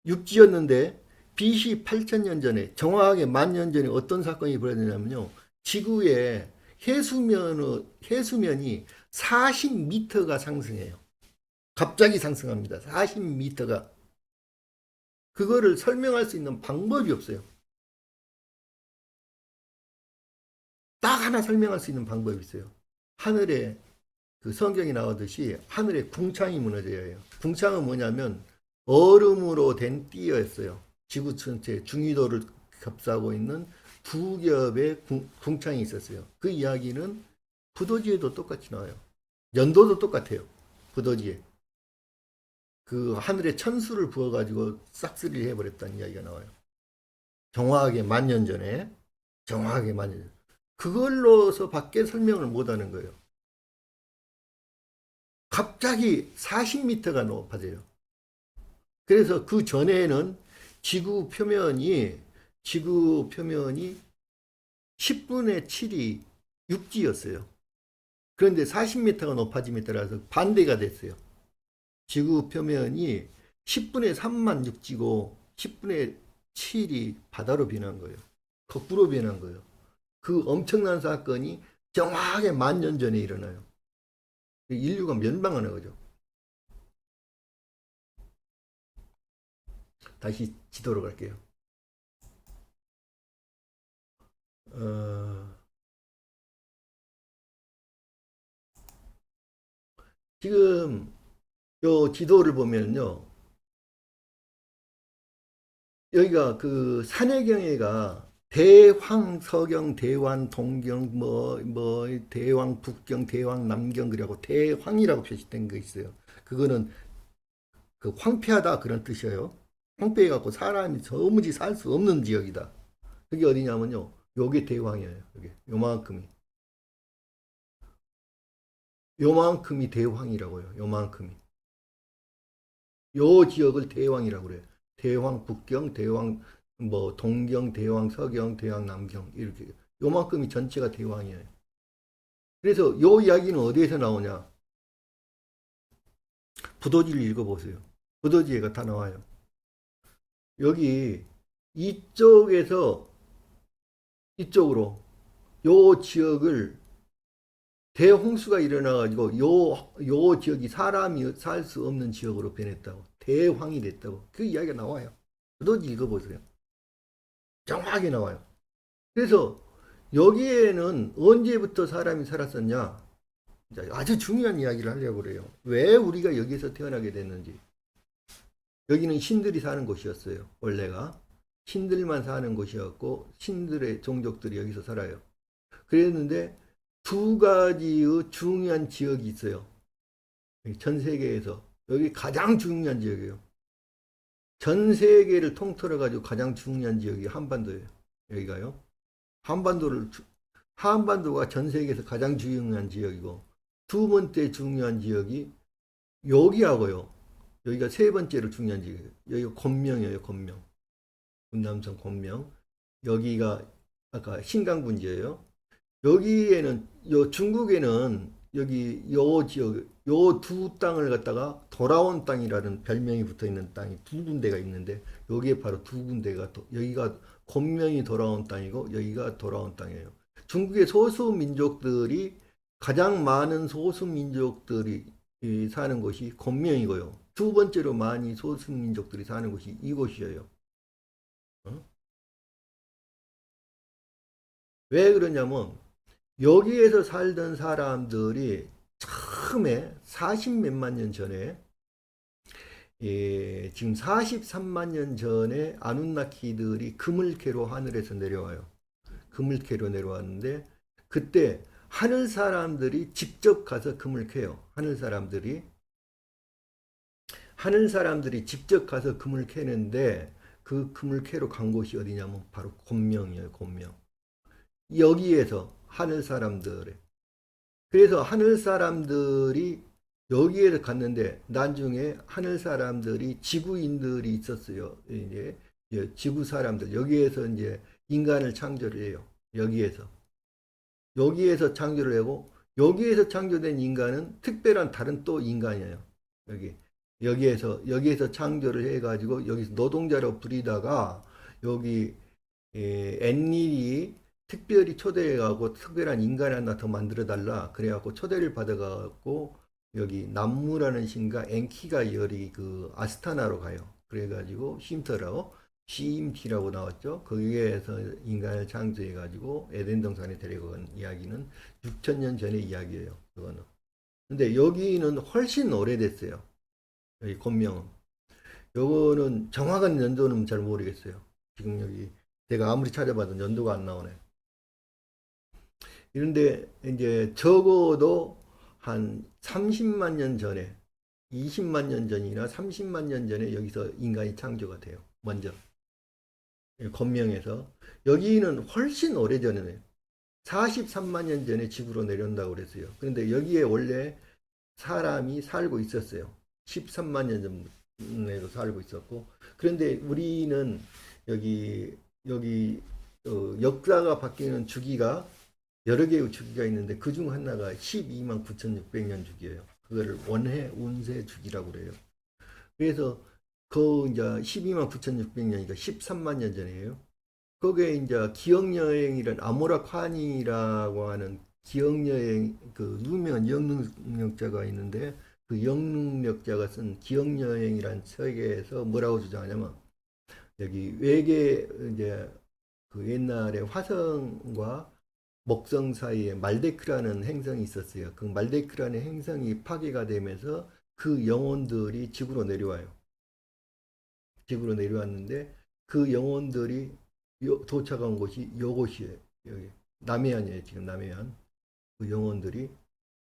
육지였는데 BC 8000년 전에 정확하게 만년 전에 어떤 사건이 벌어졌냐면요. 지구의 해수면이 40m가 상승해요. 갑자기 상승합니다. 40m가. 그거를 설명할 수 있는 방법이 없어요. 딱 하나 설명할 수 있는 방법이 있어요. 하늘에 그 성경이 나오듯이 하늘에 궁창이 무너져야 해요. 궁창은 뭐냐면 얼음으로 된 띠였어요. 지구 전체 중위도를 겹사고 있는 두 겹의 궁창이 있었어요. 그 이야기는 부도지에도 똑같이 나와요. 연도도 똑같아요. 부도지에. 그 하늘에 천수를 부어가지고 싹쓸이를 해버렸다는 이야기가 나와요. 정확하게 만년 전에. 정확하게 만년 전. 그걸로서 밖에 설명을 못하는 거예요. 갑자기 40m가 높아져요. 그래서 그 전에는 지구 표면이 10분의 7이 육지였어요. 그런데 40m가 높아짐에 따라서 반대가 됐어요. 지구 표면이 10분의 3만 육지고 10분의 7이 바다로 변한 거예요. 거꾸로 변한 거예요. 그 엄청난 사건이 정확하게 만년 전에 일어나요. 인류가 멸망하는 거죠. 다시 지도로 갈게요. 어, 지금 요 지도를 보면요. 여기가 그 산해경에가 대황 서경, 대환 동경, 대왕 북경, 대왕 남경 그리고 대황이라고 표시된 거 있어요. 그거는 그 황폐하다 그런 뜻이에요. 황폐해갖고 사람이 도무지 살 수 없는 지역이다. 그게 어디냐면요. 요게 대황이에요. 여기 요만큼이 대황이라고요. 요만큼이. 요 지역을 대황이라고 그래요. 대황 북경, 대황 동경, 대황 서경, 대황 남경 이렇게 요만큼이 전체가 대황이에요. 그래서 요 이야기는 어디에서 나오냐? 부도지를 읽어보세요. 부도지에가 다 나와요. 여기 이쪽에서 이쪽으로 요 지역을 대홍수가 일어나가지고 요 지역이 사람이 살 수 없는 지역으로 변했다고. 대황이 됐다고. 그 이야기가 나와요. 부도지 읽어보세요. 정확하게 나와요. 그래서 여기에는 언제부터 사람이 살았었냐? 아주 중요한 이야기를 하려고 그래요. 왜 우리가 여기서 태어나게 됐는지. 여기는 신들이 사는 곳이었어요. 원래가. 신들만 사는 곳이었고 신들의 종족들이 여기서 살아요. 그랬는데 두 가지의 중요한 지역이 있어요. 전 세계에서. 여기 가장 중요한 지역이에요. 전 세계를 통틀어 가지고 가장 중요한 지역이 한반도예요. 여기가요. 한반도가 전 세계에서 가장 중요한 지역이고 두 번째 중요한 지역이 여기하고요. 여기가 세 번째로 중요한 지역이에요. 여기가 곤명이에요. 곤명. 분남성 곤명. 여기가 아까 신강분지예요. 여기에는 요 중국에는 여기 요 지역 요 두 땅을 갖다가 돌아온 땅이라는 별명이 붙어 있는 땅이 두 군데가 있는데 여기에 바로 두 군데가 여기가 곤명이 돌아온 땅이고 여기가 돌아온 땅이에요. 중국의 소수 민족들이 가장 많은 소수 민족들이 사는 곳이 곤명이고요. 두 번째로 많이 소수 민족들이 사는 곳이 이곳이에요. 어? 왜 그러냐면 여기에서 살던 사람들이 처음에 40 몇만 년 전에 지금 43만 년 전에 아누nnaki 금을 캐로 하늘에서 내려와요. 금을 캐로 내려왔는데 그때 하늘 사람들이 직접 가서 금을 캐요. 하늘 사람들이 직접 가서 금을 캐는데 그 금을 캐러 간 곳이 어디냐면 바로 곤명이에요. 곤명. 여기에서 하늘 사람들의 그래서 하늘 사람들이 여기에 갔는데 나중에 하늘 사람들이 지구인들이 있었어요. 이제 지구 사람들 여기에서 이제 인간을 창조를 해요. 여기에서 창조를 하고 여기에서 창조된 인간은 특별한 다른 또 인간이에요. 여기 여기에서 창조를 해가지고 여기서 노동자로 부리다가 여기 엔닐이 특별히 초대해가고 특별한 인간 하나 더 만들어 달라 그래갖고 초대를 받아갖고 여기 남무라는 신과 엔키가 열이 그 아스타나로 가요. 그래가지고 쉼터라고 CMT라고 나왔죠. 거기에서 인간을 창조해가지고 에덴 동산에 데려간 이야기는 6천년 전의 이야기예요. 그거는. 근데 여기는 훨씬 오래됐어요. 여기 곤명은. 요거는 정확한 연도는 잘 모르겠어요. 지금 여기 제가 아무리 찾아봐도 연도가 안 나오네. 그런데 이제 적어도 한 30만 년 전에 20만 년 전이나 30만 년 전에 여기서 인간이 창조가 돼요. 먼저 건명에서 여기는 훨씬 오래전에 43만 년 전에 지구로 내려온다고 그랬어요. 그런데 여기에 원래 사람이 살고 있었어요. 13만 년 전에도 살고 있었고 그런데 우리는 여기 역사가 바뀌는 주기가 여러 개의 주기가 있는데 그 중 하나가 12만 9,600년 주기예요. 그거를 원해 운세 주기라고 그래요. 그래서 그 이제 12만 9,600년이니까 13만 년 전이에요. 거기에 이제 기억여행이란 아모라 칸이라고 하는 기억여행 그 유명한 영능력자가 있는데 그 영능력자가 쓴 기억여행이란 책에서 뭐라고 주장하냐면 여기 외계 이제 그 옛날에 화성과 목성 사이에 말데크라는 행성이 있었어요. 그 말데크라는 행성이 파괴가 되면서 그 영혼들이 지구로 내려와요. 지구로 내려왔는데 그 영혼들이 도착한 곳이 요곳이에요. 여기 남해안이에요. 지금 남해안 그 영혼들이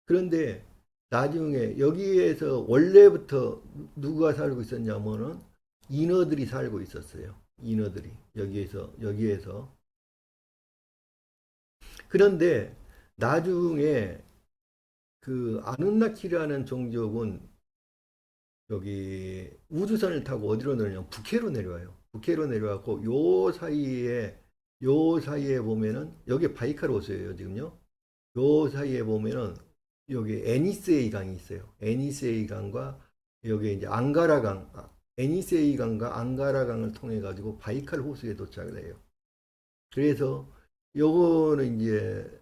그런데 나중에 여기에서 원래부터 누가 살고 있었냐면은 인어들이 살고 있었어요. 인어들이 여기에서 그런데 나중에 그 아누nnak이라는 종족은 여기 우주선을 타고 어디로 내려냐면 북해로 내려와요. 북해로 내려왔고 요 사이에 보면은 여기 바이카로스예요, 지금요. 요 사이에 보면은 여기 에니세이 강이 있어요. 에니세이 강과 여기 이제 앙가라 강, 에니세이 강과 앙가라 강을 통해 가지고 바이칼 호수에 도착을 해요. 그래서 요거는 이제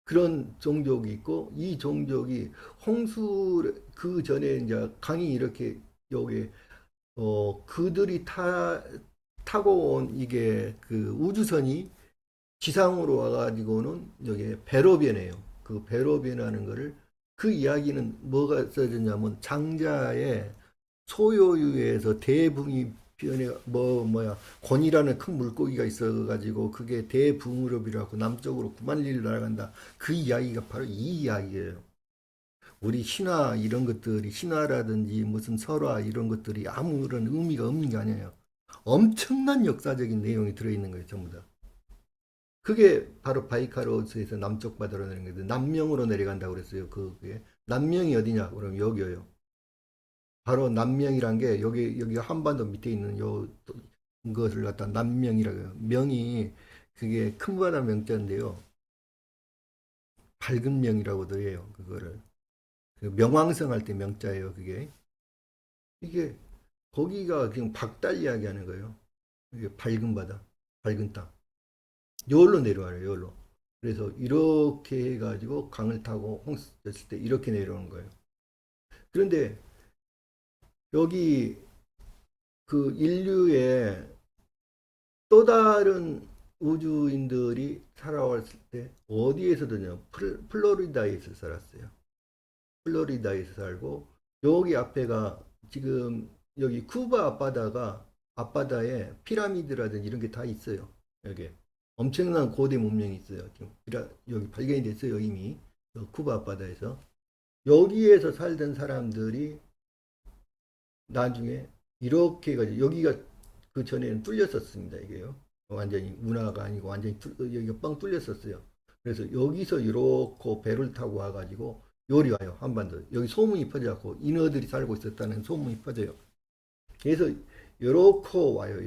그런 종족이 있고 이 종족이 홍수 그 전에 이제 강이 이렇게 여기 그들이 타고 온 이게 그 우주선이 지상으로 와가지고는 여기 배로 변해요. 그 배로 변하는 거를 그 이야기는 뭐가 써졌냐면 장자의 소요유에서 대붕이 변해 뭐야 곤이라는 큰 물고기가 있어가지고 그게 대붕으로비라고 남쪽으로 9만 리를 날아간다. 그 이야기가 바로 이 이야기예요. 우리 신화 이런 것들이 신화라든지 무슨 설화 이런 것들이 아무런 의미가 없는 게 아니에요. 엄청난 역사적인 내용이 들어있는 거예요, 전부 다. 그게 바로 바이카로스에서 남쪽 바다로 내리는 거예요. 남명으로 내려간다고 그랬어요. 그게 남명이 어디냐? 그럼 여기요. 바로 남명이란 게 여기 한반도 밑에 있는 요 것을 갖다 남명이라고 해요. 명이 그게 큰 바다 명자인데요. 밝은 명이라고도 해요. 그거를. 그 명왕성 할 때 명자예요, 그게. 이게 거기가 그냥 박달 이야기하는 거예요. 이게 밝은 바다, 밝은 땅. 여기로 내려와요, 여기로. 그래서 이렇게 해가지고 강을 타고 홍수 됐을 때 이렇게 내려오는 거예요. 그런데 여기 그 인류의 또 다른 우주인들이 살아왔을 때 어디에서든요, 플로리다에서 살았어요. 플로리다에서 살고 여기 앞에가 지금 여기 쿠바 앞바다가 앞바다에 피라미드라든지 이런 게 다 있어요. 여기 엄청난 고대 문명이 있어요. 지금 여기 발견이 됐어요 이미 쿠바 앞바다에서. 여기에서 살던 사람들이 나중에 이렇게 해가지고 여기가 그 전에는 뚫렸었습니다 이게요. 완전히 운하가 아니고 완전히 여기가 뻥 뚫렸었어요. 그래서 여기서 이렇게 배를 타고 와가지고 요리 와요 한반도. 여기 소문이 퍼져갖고 인어들이 살고 있었다는 소문이 퍼져요. 그래서 이렇게 와요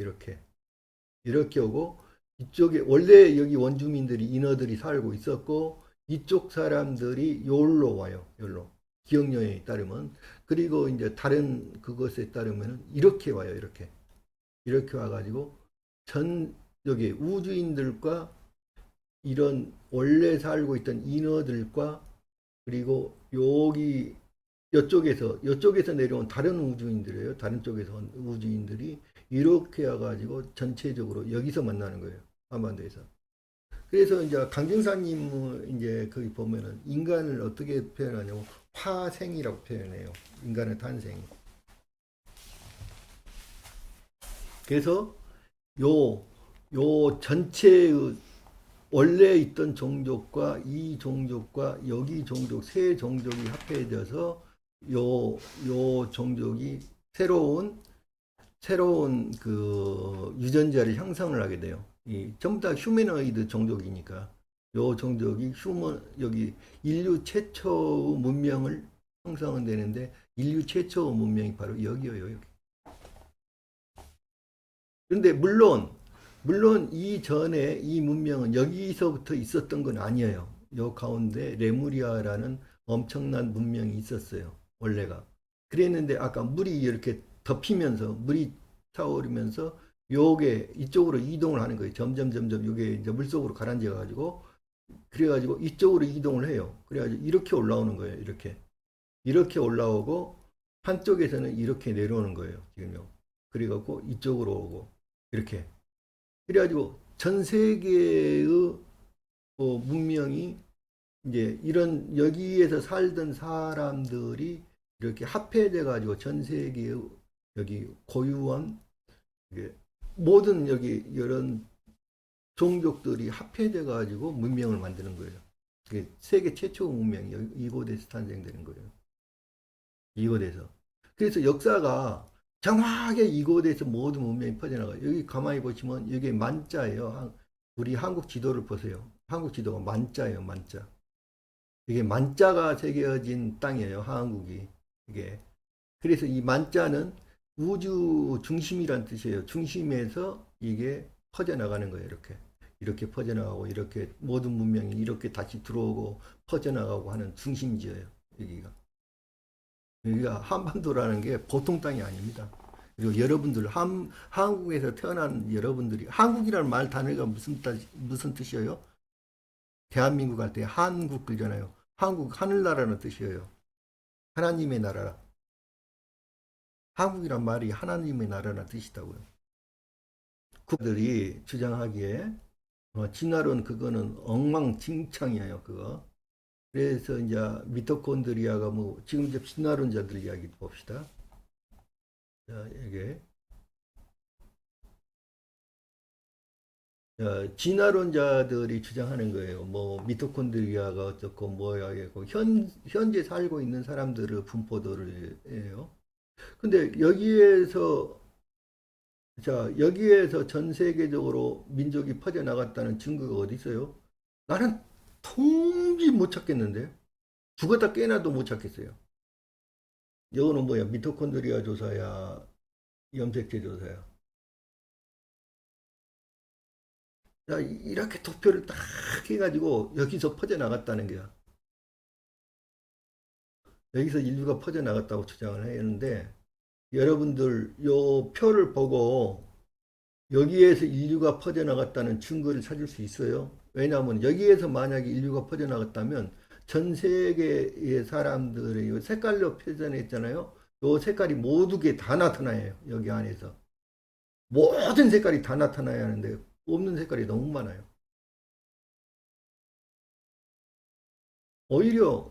이렇게 오고 이쪽에 원래 여기 원주민들이 인어들이 살고 있었고 이쪽 사람들이 요로 와요 요로 기억 여행에 따르면. 그리고 이제 다른 그것에 따르면 이렇게 와요 이렇게 와가지고 전 여기 우주인들과 이런 원래 살고 있던 인어들과 그리고 여기 이쪽에서 내려온 다른 우주인들이에요. 다른 쪽에서 온 우주인들이 이렇게 와가지고 전체적으로 여기서 만나는 거예요. 한반도에서. 그래서 이제 강경사님은 이제 거기 보면은 인간을 어떻게 표현하냐면 화생이라고 표현해요. 인간의 탄생. 그래서 요 전체의 원래 있던 종족과 이 종족과 여기 종족 세 종족이 합해져서 요 종족이 새로운 그 유전자를 형성을 하게 돼요. 이 전부 다 휴메노이드 종족이니까 요 종족이 여기 인류 최초 문명을 형성은 되는데 인류 최초 문명이 바로 여기요 여기. 그런데 물론 이전에 이 문명은 여기서부터 있었던 건 아니에요. 요 가운데 레무리아라는 엄청난 문명이 있었어요. 원래가. 그랬는데 아까 물이 이렇게 덮이면서 물이 차오르면서 요게 이쪽으로 이동을 하는 거예요. 점점 요게 이제 물속으로 가라앉아 가지고 그래가지고 이쪽으로 이동을 해요. 그래가지고 이렇게 올라오는 거예요. 이렇게 올라오고 한쪽에서는 이렇게 내려오는 거예요. 지금요. 그래갖고 이쪽으로 오고 이렇게. 그래가지고 전 세계의 문명이 이제 이런 여기에서 살던 사람들이 이렇게 합해져 가지고 전 세계의 여기 고유한 모든 여기 이런 종족들이 합해져 가지고 문명을 만드는 거예요. 세계 최초 문명이 이곳에서 탄생되는 거예요. 이곳에서. 그래서 역사가 정확하게 이곳에서 모든 문명이 퍼져나가요. 여기 가만히 보시면 이게 만자예요. 우리 한국 지도를 보세요. 한국 지도가 만자예요, 만자. 이게 만자가 새겨진 땅이에요, 한국이. 이게. 그래서 이 만자는 우주 중심이란 뜻이에요. 중심에서 이게 퍼져나가는 거예요, 이렇게. 이렇게 퍼져나가고, 이렇게 모든 문명이 이렇게 다시 들어오고, 퍼져나가고 하는 중심지예요, 여기가. 여기가 한반도라는 게 보통 땅이 아닙니다. 그리고 여러분들, 한국에서 태어난 여러분들이, 한국이라는 말 단어가 무슨 뜻이에요? 대한민국 할 때 한국 그러잖아요. 한국, 하늘나라는 뜻이에요. 하나님의 나라. 한국이란 말이 하나님의 나라라는 뜻이다고요. 국들이 주장하기에, 진화론 그거는 엉망진창이에요, 그거. 그래서 이제 미토콘드리아가 뭐, 지금 이제 진화론자들 이야기 봅시다. 자, 이게. 진화론자들이 주장하는 거예요. 뭐 미토콘드리아가 어떻고 뭐야 고 현재 살고 있는 사람들을 분포도를 해요. 근데 여기에서 전 세계적으로 민족이 퍼져 나갔다는 증거가 어디 있어요? 나는 통지 못 찾겠는데 죽었다 깨나도 못 찾겠어요. 이거는 뭐야? 미토콘드리아 조사야, 염색체 조사야. 자, 이렇게 도표를 딱 해가지고 여기서 퍼져 나갔다는 거야. 여기서 인류가 퍼져나갔다고 주장을 하는데 여러분들 요 표를 보고 여기에서 인류가 퍼져나갔다는 증거를 찾을 수 있어요. 왜냐하면 여기에서 만약에 인류가 퍼져나갔다면 전 세계의 사람들의 요 색깔로 표현했잖아요. 요 색깔이 모두게 다 나타나요. 여기 안에서. 모든 색깔이 다 나타나야 하는데 없는 색깔이 너무 많아요. 오히려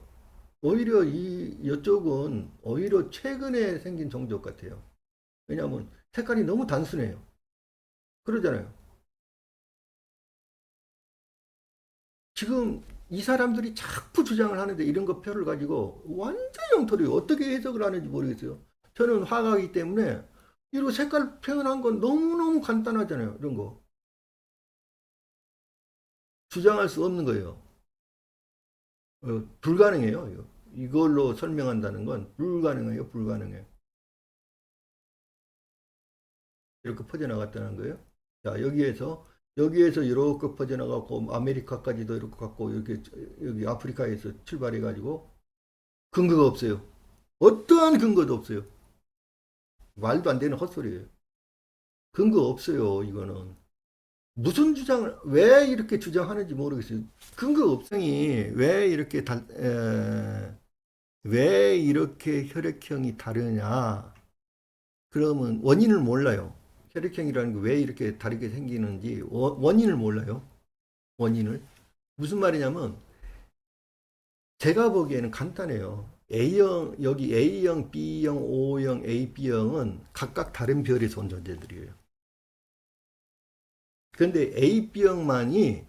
이쪽은 오히려 최근에 생긴 종족 같아요. 왜냐하면 색깔이 너무 단순해요. 그러잖아요. 지금 이 사람들이 자꾸 주장을 하는데 이런 거 표를 가지고 완전 영토리 어떻게 해석을 하는지 모르겠어요. 저는 화가이기 때문에 이런 색깔 표현한 건 너무너무 간단하잖아요. 이런 거. 주장할 수 없는 거예요. 불가능해요. 이걸로 설명한다는 건 불가능해요. 불가능해요. 이렇게 퍼져나갔다는 거예요. 자, 여기에서 이렇게 퍼져나가고 아메리카까지도 이렇게 갖고 이렇게 여기 아프리카에서 출발해 가지고 근거가 없어요. 어떠한 근거도 없어요. 말도 안 되는 헛소리예요. 근거 없어요. 이거는 무슨 주장을 왜 이렇게 주장하는지 모르겠어요. 근거 없으니 왜 이렇게 혈액형이 다르냐? 그러면 원인을 몰라요. 혈액형이라는 게 왜 이렇게 다르게 생기는지 원인을 몰라요. 원인을. 무슨 말이냐면 제가 보기에는 간단해요. 여기 A형, B형, O형, AB형은 각각 다른 별에서 온 존재들이에요. 그런데 AB형만이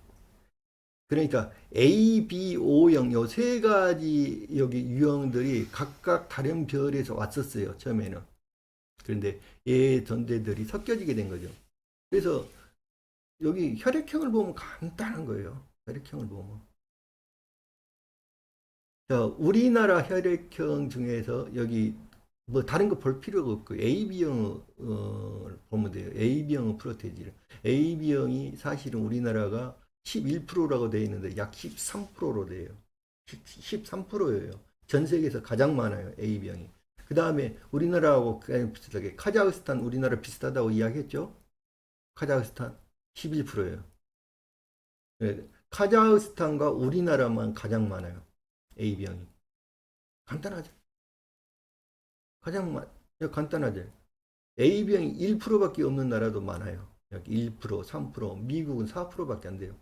그러니까 A, B, O형 요 세 가지 여기 유형들이 각각 다른 별에서 왔었어요. 처음에는. 그런데 얘 존재들이 섞여지게 된 거죠. 그래서 여기 혈액형을 보면 간단한 거예요. 혈액형을 보면. 자, 우리나라 혈액형 중에서 여기 뭐 다른 거 볼 필요가 없고 AB형 보면 돼요. AB형 프로테이지를. AB형이 사실은 우리나라가 11%라고 되어 있는데 약 13%로 돼요. 13%예요. 전 세계에서 가장 많아요. AB형이. 그 다음에 우리나라하고 비슷하게 카자흐스탄 우리나라 비슷하다고 이야기했죠. 카자흐스탄 11%예요. 카자흐스탄과 우리나라만 가장 많아요. AB형이. 간단하죠. 가장 간단하죠. AB형이 1%밖에 없는 나라도 많아요. 여기 1%, 3%, 미국은 4%밖에 안 돼요.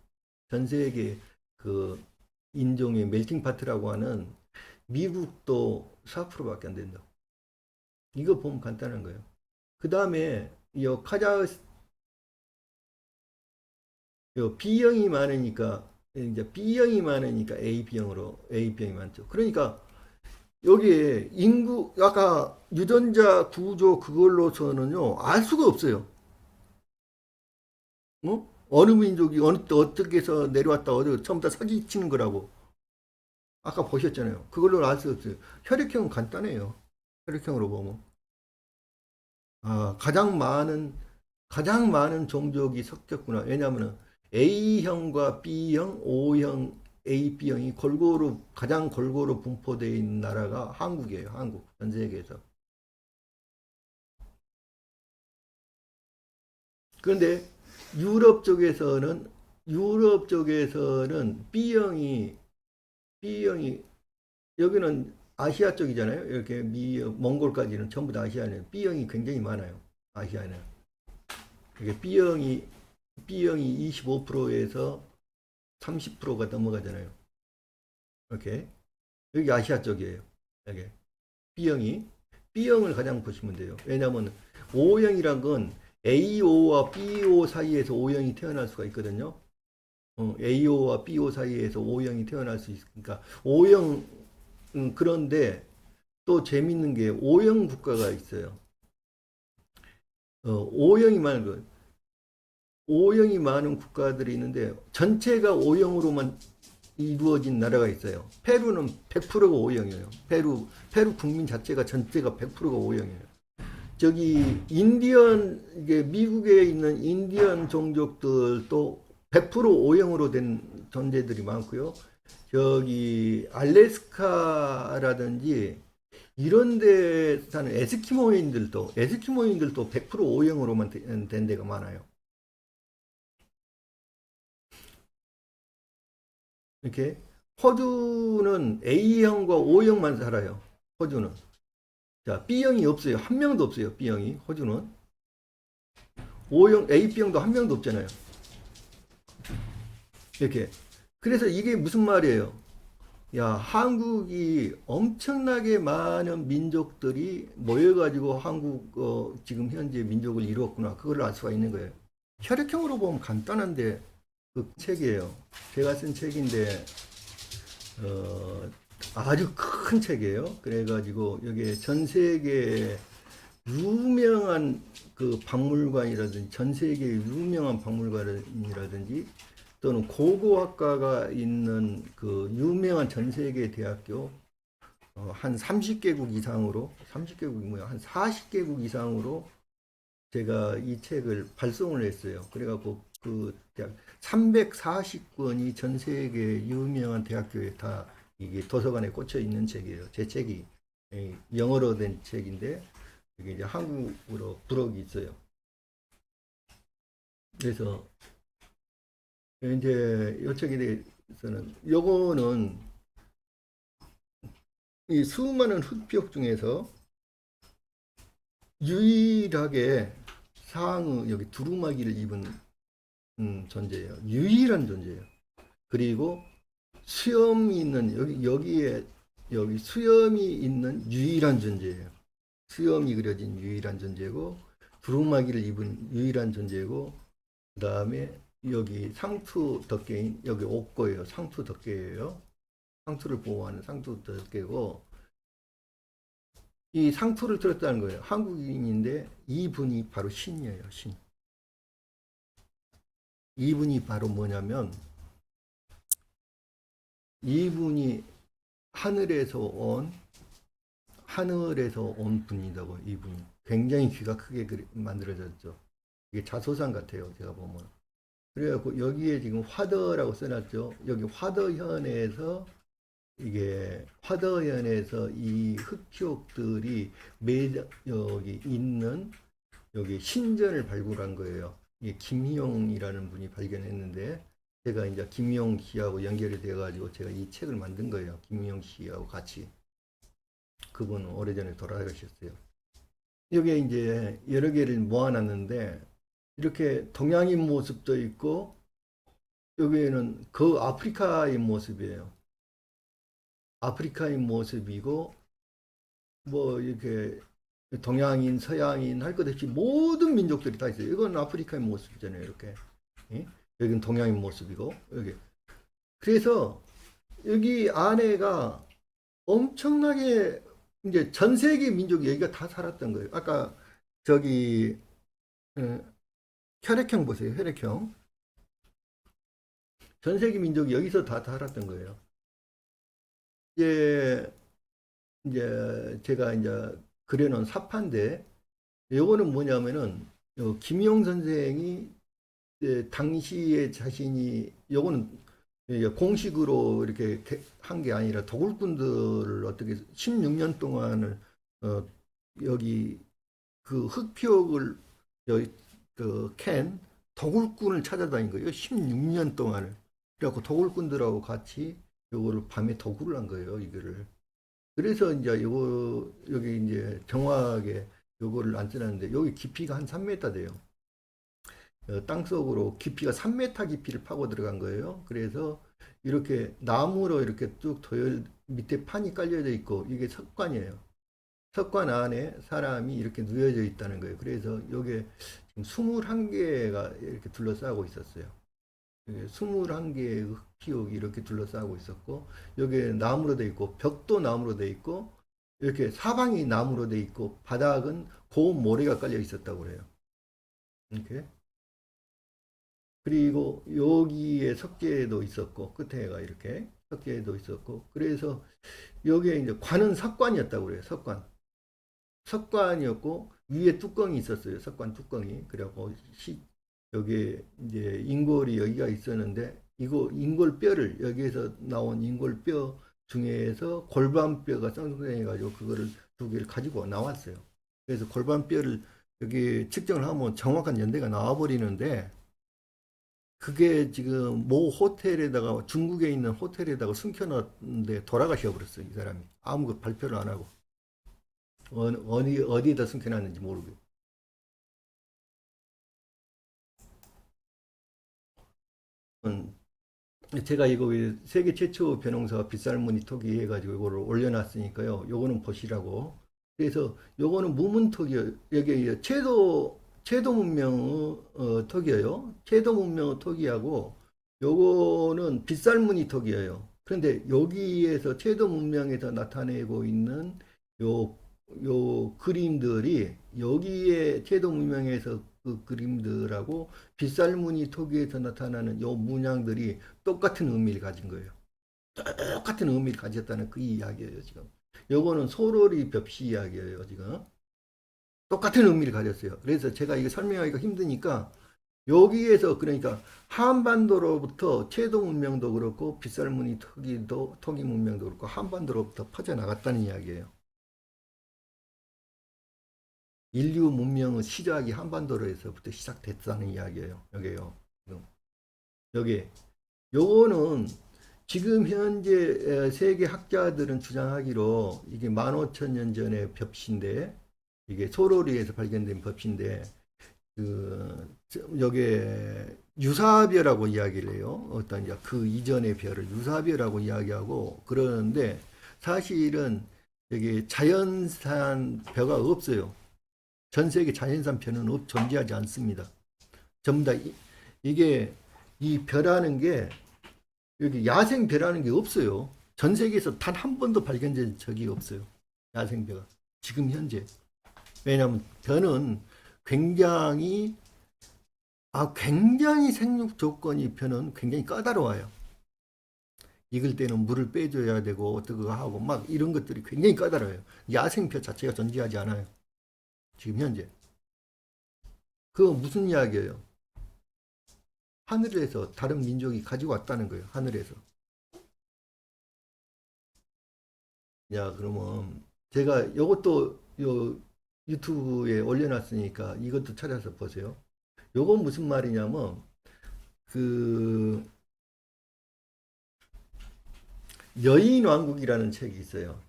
전 세계 그 인종의 멜팅 파트라고 하는 미국도 4%밖에 안 된다. 이거 보면 간단한 거예요. 그 다음에 이 카자흐스탄 B형이 많으니까 이제 B형이 많으니까 AB형이 많죠. 그러니까 여기에 인구 아까 유전자 구조 그걸로서는요 알 수가 없어요. 어느 민족이 어느 때 어떻게 해서 내려왔다 어디 처음부터 사기치는 거라고 아까 보셨잖아요. 그걸로 알 수 없어요. 혈액형은 간단해요. 혈액형으로 보면 가장 많은 종족이 섞였구나. 왜냐하면 A형과 B형, O형, AB형이 가장 골고루 분포되어 있는 나라가 한국이에요. 한국 전 세계에서. 그런데 유럽 쪽에서는 B형이 여기는 아시아 쪽이잖아요. 이렇게 몽골까지는 전부 다 아시아는 B형이 굉장히 많아요. 아시아는. 이게 B형이 25%에서 30%가 넘어가잖아요. 이렇게. 여기 아시아 쪽이에요. 여기. B형이. B형을 가장 보시면 돼요. 왜냐하면 O형이란 건 AO와 BO 사이에서 O형이 태어날 수가 있거든요. AO와 BO 사이에서 O형이 태어날 수 있으니까 O형 그런데 또 재밌는 게 O형 국가가 있어요. O형이 많은 거. O형이 많은 국가들이 있는데 전체가 O형으로만 이루어진 나라가 있어요. 페루는 100%가 O형이에요. 페루 국민 자체가 전체가 100%가 O형이에요. 저기 이게 미국에 있는 인디언 종족들도 100% O형으로 된 존재들이 많고요. 저기 알래스카라든지 이런 데 사는 에스키모인들도 100% O형으로만 된 데가 많아요. 이렇게 호주는 A형과 O형만 살아요. 호주는. 자, B형이 없어요. 한 명도 없어요. B형이. 호주는. O형, AB형도 한 명도 없잖아요. 이렇게. 그래서 이게 무슨 말이에요? 야, 한국이 엄청나게 많은 민족들이 모여가지고 한국, 지금 현재 민족을 이루었구나. 그걸 알 수가 있는 거예요. 혈액형으로 보면 간단한데, 그 책이에요. 제가 쓴 책인데, 어, 아주 큰 책이에요. 그래가지고, 여기에 전 세계 유명한 그 박물관이라든지, 전 세계 유명한 박물관이라든지, 또는 고고학과가 있는 그 유명한 전 세계 대학교 한 30개국 이상으로 30개국이 뭐야 한 40개국 이상으로 제가 이 책을 발송을 했어요. 그래갖고 그 대학 340권이 전 세계 유명한 대학교에 다 이게 도서관에 꽂혀 있는 책이에요. 제 책이 영어로 된 책인데 이게 이제 한국어로 부록이 있어요. 그래서 이제 이 책에 대해서는 요거는 이 수많은 흑비역 중에서 유일하게 상의 여기 두루마기를 입은 존재예요. 유일한 존재예요. 그리고 수염이 있는 여기 수염이 있는 유일한 존재예요. 수염이 그려진 유일한 존재고 두루마기를 입은 유일한 존재고 그다음에 여기 상투 덮개인 여기 옷거예요. 상투 덮개예요. 상투를 보호하는 상투 덮개고 이 상투를 들었다는 거예요. 한국인인데 이분이 바로 신이에요. 신. 이분이 바로 뭐냐면 이분이 하늘에서 온 하늘에서 온 분이라고 이분이 굉장히 귀가 크게 만들어졌죠. 이게 자소상 같아요. 제가 보면. 그래갖고 여기에 지금 화더라고 써놨죠. 여기 화더현에서 이게 화더현에서 이 흑표들이 여기 있는 여기 신전을 발굴한 거예요. 이게 김희용이라는 분이 발견했는데 제가 이제 김희용 씨하고 연결이 돼가지고 제가 이 책을 만든 거예요. 김희용 씨하고 같이. 그분은 오래전에 돌아가셨어요. 여기에 이제 여러 개를 모아놨는데 이렇게 동양인 모습도 있고 여기에는 그 아프리카의 모습이에요. 아프리카인 모습이고 뭐 이렇게 동양인, 서양인 할 것 없이 모든 민족들이 다 있어요. 이건 아프리카의 모습이잖아요. 이렇게. 예? 여기는 동양인 모습이고 여기. 그래서 여기 안에가 엄청나게 이제 전 세계 민족이 여기가 다 살았던 거예요. 아까 저기 혈액형 보세요. 혈액형. 전 세계 민족이 여기서 다 살았던 거예요. 이제 제가 이제 그려놓은 사파인데 요거는 뭐냐면은 김용 선생이 당시에 자신이 요거는 공식으로 이렇게 한 게 아니라 도굴꾼들을 어떻게 16년 동안을 여기 그 흑표역을 여기 그캔 도굴꾼을 찾아다닌 거예요. 16년 동안을. 그래갖고 도굴꾼들하고 같이 요거를 밤에 도굴을 한 거예요. 이거를. 그래서 이제 요거 여기 이제 정확하게 요거를 안 써놨는데 여기 깊이가 한 3m 돼요. 땅속으로 깊이가 3m 깊이를 파고 들어간 거예요. 그래서 이렇게 나무로 이렇게 쭉 도열 밑에 판이 깔려져 있고 이게 석관이에요. 석관 안에 사람이 이렇게 누워져 있다는 거예요. 그래서 여기에 지금 21개가 이렇게 둘러싸고 있었어요. 21개의 흑피옥이 이렇게 둘러싸고 있었고 여기에 나무로 돼 있고 벽도 나무로 돼 있고 이렇게 사방이 나무로 돼 있고 바닥은 고운 모래가 깔려 있었다고 그래요. 이렇게. 그리고 여기에 석재도 있었고 끝에가 이렇게 석재도 있었고 그래서 여기에 이제 관은 석관이었다고 그래요. 석관. 석관이었고 위에 뚜껑이 있었어요. 석관 뚜껑이. 그래갖고 여기에 이제 인골이 여기가 있었는데 이거 인골뼈를 여기에서 나온 인골뼈 중에서 골반뼈가 쌍둥이해가지고 그거를 두 개를 가지고 나왔어요. 그래서 골반뼈를 여기 측정을 하면 정확한 연대가 나와버리는데 그게 지금 모 호텔에다가 중국에 있는 호텔에다가 숨겨놨는데 돌아가셔 버렸어요. 이 사람이 아무 발표를 안 하고 어디에다 숨겨놨는지 모르고. 제가 이거 세계 최초 변홍사 빗살무늬 토기 해가지고 이거를 올려놨으니까요. 요거는 보시라고. 그래서 요거는 무문토기요. 여기 채도 문명의 토기예요. 채도 문명의 토기하고 요거는 빗살무늬 토기예요. 그런데 여기에서 채도 문명에서 나타내고 있는 요, 요 그림들이 여기에 채도 문명에서 그 그림들하고 빗살무늬 토기에서 나타나는 요 문양들이 똑같은 의미를 가진 거예요. 똑같은 의미를 가졌다는 그 이야기예요, 지금. 요거는 소로리 벽시 이야기예요, 지금. 똑같은 의미를 가졌어요. 그래서 제가 이거 설명하기가 힘드니까 여기에서 그러니까 한반도로부터 채도 문명도 그렇고 빗살무늬 토기 문명도 그렇고 한반도로부터 퍼져나갔다는 이야기예요. 인류 문명의 시작이 한반도로에서부터 시작됐다는 이야기예요. 여기요. 여기 요거는 지금 현재 세계 학자들은 주장하기로 이게 15,000년 전의 벽시인데 이게 소로리에서 발견된 벽시인데 그 여기에 유사별하고 이야기를 해요. 어떤 이제 그 이전의 별을 유사별하고 이야기하고 그러는데 사실은 여기 자연산 벼가 없어요. 전 세계 자연산 벼는 존재하지 않습니다. 전부 다 이게 이 벼라는 게 여기 야생 벼라는 게 없어요. 전 세계에서 단 한 번도 발견된 적이 없어요. 야생 벼가 지금 현재. 왜냐하면 벼는 굉장히 굉장히 생육 조건이 벼는 굉장히 까다로워요. 익을 때는 물을 빼줘야 되고 어떻게 하고 막 이런 것들이 굉장히 까다로워요. 야생 벼 자체가 존재하지 않아요. 지금 현재. 그거 무슨 이야기예요? 하늘에서 다른 민족이 가지고 왔다는 거예요. 하늘에서. 야, 그러면 제가 이것도 요 유튜브에 올려놨으니까 이것도 찾아서 보세요. 요건 무슨 말이냐면 그 여인왕국이라는 책이 있어요.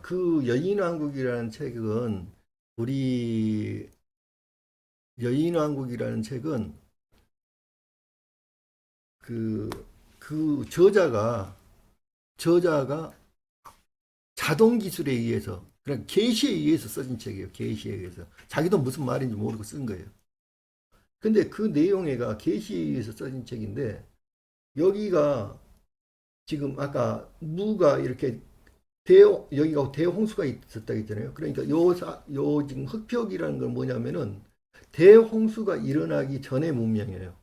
그 여인왕국이라는 책은 우리 여인왕국이라는 책은 그, 그 저자가 자동 기술에 의해서 그냥 계시에 의해서 써진 책이에요. 계시에 의해서. 자기도 무슨 말인지 모르고 쓴 거예요. 근데 그 내용에가 계시에 의해서 써진 책인데 여기가 지금 아까 무가 이렇게 여기가 대홍수가 있었다 했잖아요. 그러니까 요 지금 흑벽이라는 건 뭐냐면은 대홍수가 일어나기 전의 문명이에요.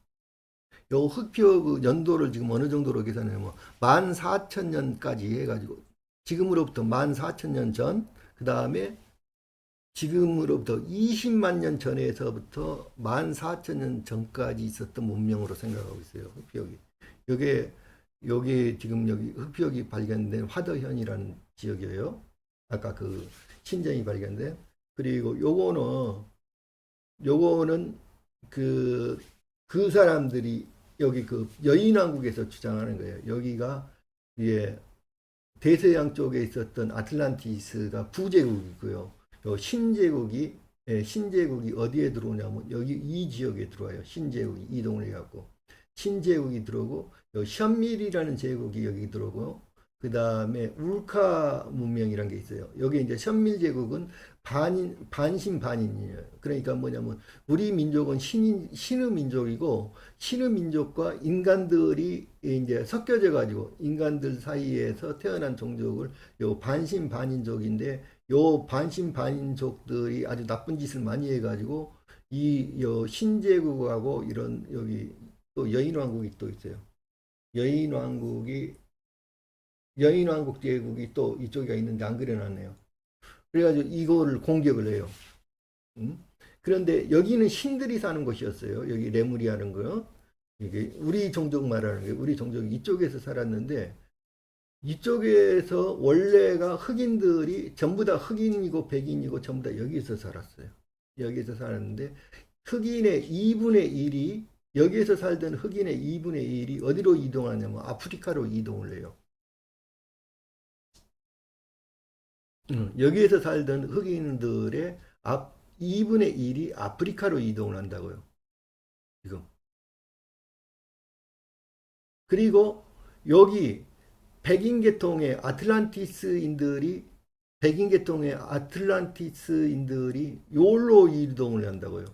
요 흑표 연도를 지금 어느 정도로 계산하냐면 14,000년까지 해가지고 지금으로부터 14,000년 전, 그 다음에 지금으로부터 20만 년 전에서부터 14,000년 전까지 있었던 문명으로 생각하고 있어요. 흑표이. 요게 여기 지금 여기 흑표이 발견된 화더현이라는 지역이에요. 아까 그 신전이 발견된. 그리고 요거는 그, 그 사람들이 여기 그 여인왕국에서 주장하는 거예요. 여기가 예, 대서양 쪽에 있었던 아틀란티스가 부제국이고요. 요 신제국이 어디에 들어오냐면 여기 이 지역에 들어와요. 신제국이 이동을 해갖고 신제국이 들어오고 요 션밀이라는 제국이 여기 들어오고 그 다음에 울카 문명이라는 게 있어요. 여기 이제 션밀 제국은 반신반인이에요. 그러니까 뭐냐면 우리 민족은 신의 민족이고 신의 민족과 인간들이 이제 섞여져 가지고 인간들 사이에서 태어난 종족을 요 반신반인족인데 요 반신반인족들이 아주 나쁜 짓을 많이 해가지고 요 신제국하고 이런 여기 또 여인왕국이 또 있어요. 여인왕국이 여인왕국 제국이 또 이쪽에 있는데 안 그려놨네요. 그래가지고 이거를 공격을 해요. 그런데 여기는 신들이 사는 곳이었어요. 여기 레무리아는 거요. 이게 우리 종족 말하는 게 우리 종족이 이쪽에서 살았는데 이쪽에서 원래가 흑인들이 전부 다 흑인이고 백인이고 전부 다 여기서 살았어요. 여기서 살았는데 흑인의 2분의 1이 여기에서 살던 흑인의 2분의 1이 어디로 이동하냐면 아프리카로 이동을 해요. 여기에서 살던 흑인들의 2분의 1이 아프리카로 이동을 한다고요. 지금. 그리고 여기 백인 계통의 아틀란티스인들이 백인 계통의 아틀란티스인들이 요로 이동을 한다고요.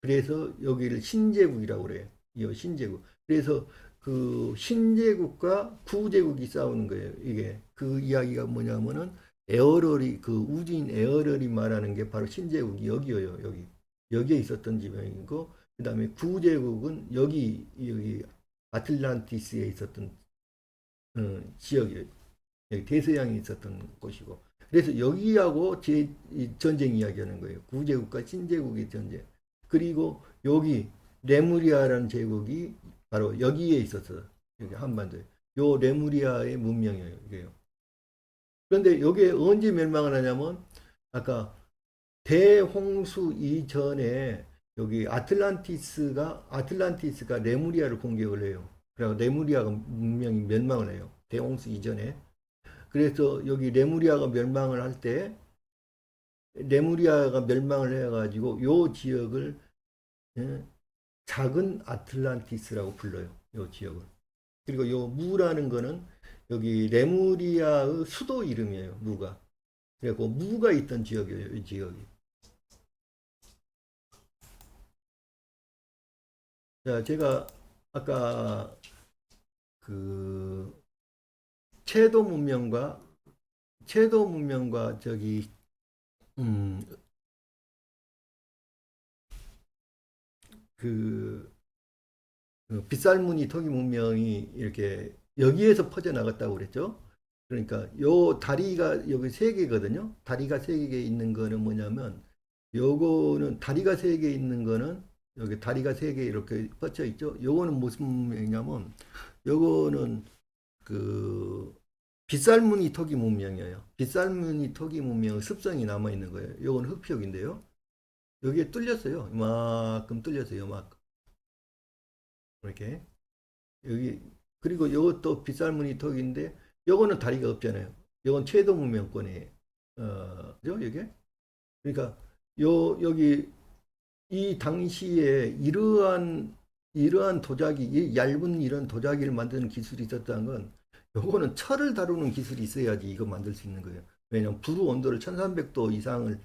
그래서 여기를 신제국이라고 그래요. 이 신제국. 그래서 그 신제국과 구제국이 싸우는 거예요. 이게 그 이야기가 뭐냐면은 에어럴이 그 우주인 에어럴이 말하는 게 바로 신제국이 여기요. 여기. 여기에 있었던 지명이고 그다음에 구제국은 여기 아틀란티스에 있었던 지역이에요. 여기 대서양이 있었던 곳이고. 그래서 여기하고 전쟁 이야기하는 거예요. 구제국과 신제국의 전쟁. 그리고 여기 레무리아라는 제국이 바로 여기에 있었어요. 여기 한반도에. 요 레무리아의 문명이에요. 이게요. 그런데 여기에 언제 멸망을 하냐면 아까 대홍수 이전에 여기 아틀란티스가 레무리아를 공격을 해요. 그리고 레무리아가 문명이 멸망을 해요. 대홍수 이전에. 그래서 여기 레무리아가 멸망을 할 때 레무리아가 멸망을 해가지고 요 지역을 예, 작은 아틀란티스라고 불러요. 요 지역을. 그리고 요 무라는 거는 여기 레무리아의 수도 이름이에요. 무가. 그리고 무가 있던 지역이에요. 이 지역이. 자, 제가 아까 그 채도 문명과 저기 음, 그, 그 빗살무늬 토기 문명이 이렇게 여기에서 퍼져나갔다고 그랬죠. 그러니까 요 다리가 여기 세 개거든요. 다리가 세 개 있는 거는 뭐냐면 요거는 다리가 세 개 있는 거는 여기 다리가 세 개 이렇게 뻗쳐 있죠. 요거는 무슨 문명이냐면 요거는 그 빗살무늬 토기 문명이에요. 빗살무늬 토기 문명의 습성이 남아 있는 거예요. 요건 흑표인데요. 여기에 뚫렸어요. 이만큼 뚫렸어요. 이만큼. 이렇게. 여기, 그리고 이것도 빗살무늬 턱인데, 요거는 다리가 없잖아요. 요건 최도 문명권이에요. 그죠? 이게? 그러니까, 여기, 이 당시에 이러한 도자기, 이 얇은 이런 도자기를 만드는 기술이 있었다는 건, 요거는 철을 다루는 기술이 있어야지 이거 만들 수 있는 거예요. 왜냐면 불의 온도를 1300도 이상을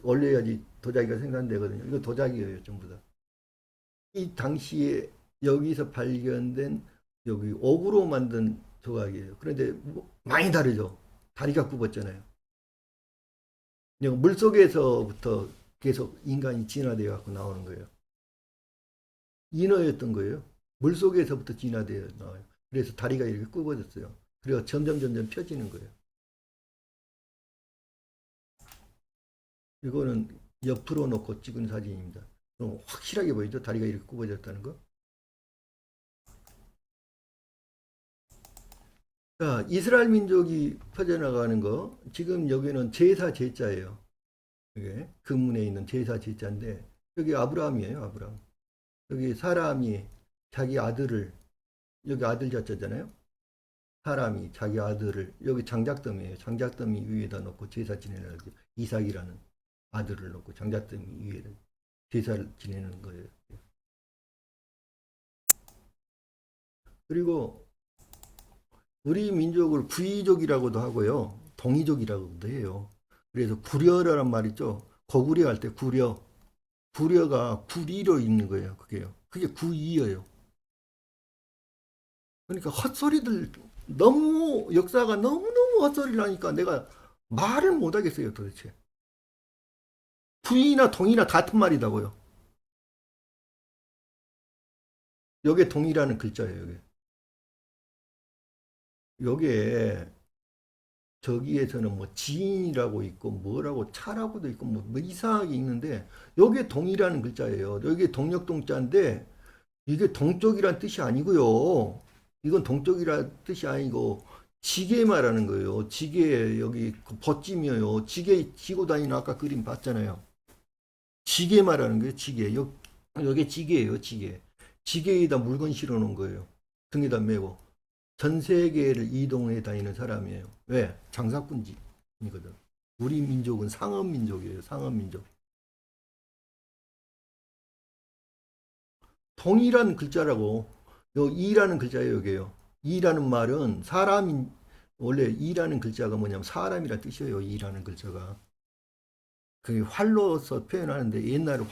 올려야지 도자기가 생산되거든요. 이거 도자기예요, 전부 다. 이 당시에 여기서 발견된 여기 옥으로 만든 조각이에요. 그런데 많이 다르죠. 다리가 굽었잖아요. 물 속에서부터 계속 인간이 진화되어 갖고 나오는 거예요. 인어였던 거예요. 물 속에서부터 진화되어 나와요. 그래서 다리가 이렇게 굽어졌어요. 그리고 점점 펴지는 거예요. 이거는 옆으로 놓고 찍은 사진입니다. 그럼 확실하게 보이죠? 다리가 이렇게 굽어졌다는 거. 자, 이스라엘 민족이 퍼져나가는 거, 지금 여기는 제사 제자예요. 이게 금문에 있는 제사 제자인데, 여기 아브라함이에요, 아브라함. 여기 사람이 자기 아들을, 여기 아들 자자잖아요. 사람이 자기 아들을, 여기 장작더미예요. 장작더미 위에다 놓고 제사 지내는 거죠. 이삭이라는 아들을 놓고 장작더미 위에 제사를 지내는 거예요. 그리고 우리 민족을 구이족이라고도 하고요. 동이족이라고도 해요. 그래서 구려라는 말 있죠. 거구려 할 때 구려. 구려가 구리로 있는 거예요. 그게요. 그게 구이예요. 그러니까 헛소리들 너무 역사가 너무너무 헛소리를 하니까 내가 말을 못 하겠어요, 도대체. 구이나 동이나 같은 말이다고요. 여기에 동이라는 글자예요, 여기. 여기에 저기에서는 뭐 지인이라고 있고 뭐라고 차라고도 있고 뭐 이상하게 있는데 여기에 동이라는 글자예요. 여기에 동력동자인데 이게 동쪽이란 뜻이 아니고요. 이건 동쪽이란 뜻이 아니고 지게 말하는 거예요. 지게 여기 그 벗짐이에요. 지게 지고 다니는 아까 그림 봤잖아요. 지게 말하는 거예요. 지게. 여기 지게예요. 지게. 지게에다 물건 실어 놓은 거예요. 등에다 메고. 전 세계를 이동해 다니는 사람이에요. 왜? 장사꾼이거든. 우리 민족은 상업 민족이에요. 상업 민족. 동이라는 글자라고. 요 이라는 글자예요, 여기요. 이라는 말은 사람인 원래 이라는 글자가 뭐냐면 사람이라 뜻이에요. 이라는 글자가. 그 활로서 표현하는데 옛날에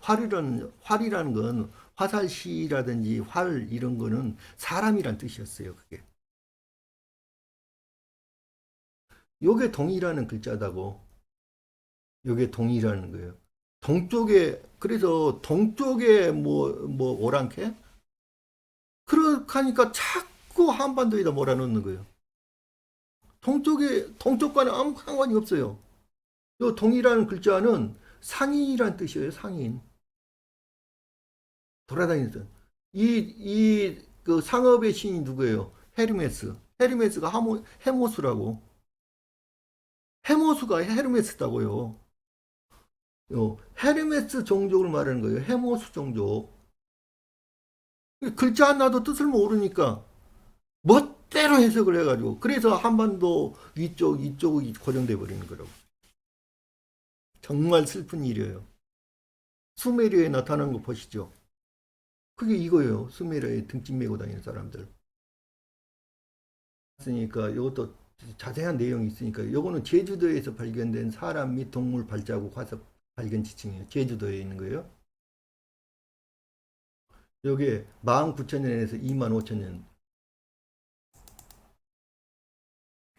활이라는 건 화살시라든지 활 이런 거는 사람이란 뜻이었어요. 그게. 요게 동이라는 글자다고. 요게 동이라는 거예요. 동쪽에 그래서 동쪽에 뭐 오랑캐? 그렇게 하니까 자꾸 한반도에다 몰아넣는 거예요. 동쪽과는 아무 상관이 없어요. 요 동이라는 글자는 상인이란 뜻이에요. 상인. 돌아다니는 그 상업의 신이 누구예요? 헤르메스. 헤르메스가 헤모스라고. 헤모스가 헤르메스다고요. 헤르메스 종족을 말하는 거예요. 헤모스 종족. 글자 하나도 뜻을 모르니까 멋대로 해석을 해가지고 그래서 한반도 위쪽 이쪽이 고정돼 버리는 거라고. 정말 슬픈 일이에요. 수메리아에 나타난 거 보시죠. 그게 이거예요. 수메리아에 등짐 메고 다니는 사람들. 있으니까 이것도 자세한 내용이 있으니까 이거는 제주도에서 발견된 사람 및 동물 발자국 화석 발견 지층이에요. 제주도에 있는 거예요. 여기에 19,000년에서 25,000년.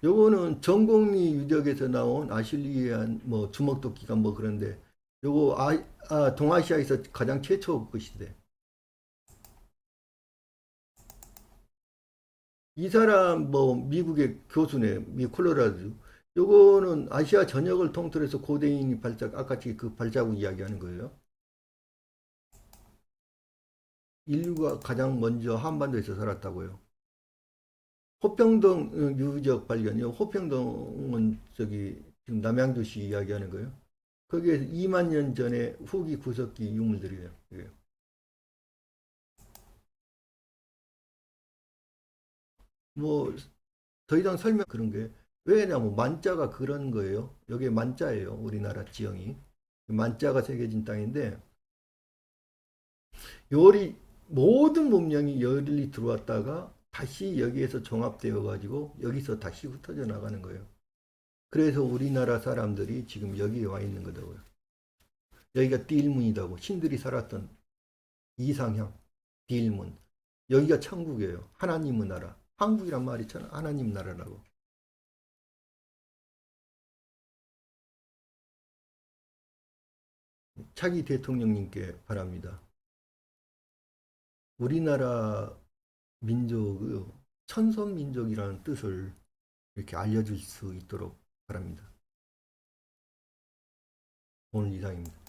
요거는 전곡리 유적에서 나온 아실리안 뭐 주먹도끼가 뭐 그런데 요거 동아시아에서 가장 최초 것이대. 이 사람 뭐 미국의 교수네, 미 콜로라도. 요거는 아시아 전역을 통틀어서 고대인이 아까 그 발자국 이야기하는 거예요. 인류가 가장 먼저 한반도에서 살았다고요. 호평동 유적 발견이요. 호평동은 저기 지금 남양주시 이야기하는 거예요. 거기에 2만 년 전에 후기 구석기 유물들이에요. 이게. 뭐 더 이상 설명 그런 게 왜냐면 만자가 그런 거예요. 여기 만자예요. 우리나라 지형이 만자가 새겨진 땅인데 열이 모든 문명이 열이 들어왔다가 다시 여기에서 종합되어 가지고 여기서 다시 흩어져 나가는 거예요. 그래서 우리나라 사람들이 지금 여기에 와 있는 거다고요. 여기가 딜문이다고 신들이 살았던 이상향 딜문. 여기가 천국이에요. 하나님의 나라. 한국이란 말이 참 하나님 나라라고. 차기 대통령님께 바랍니다. 우리나라 민족의 천선민족이라는 뜻을 이렇게 알려줄 수 있도록 바랍니다. 오늘 이상입니다.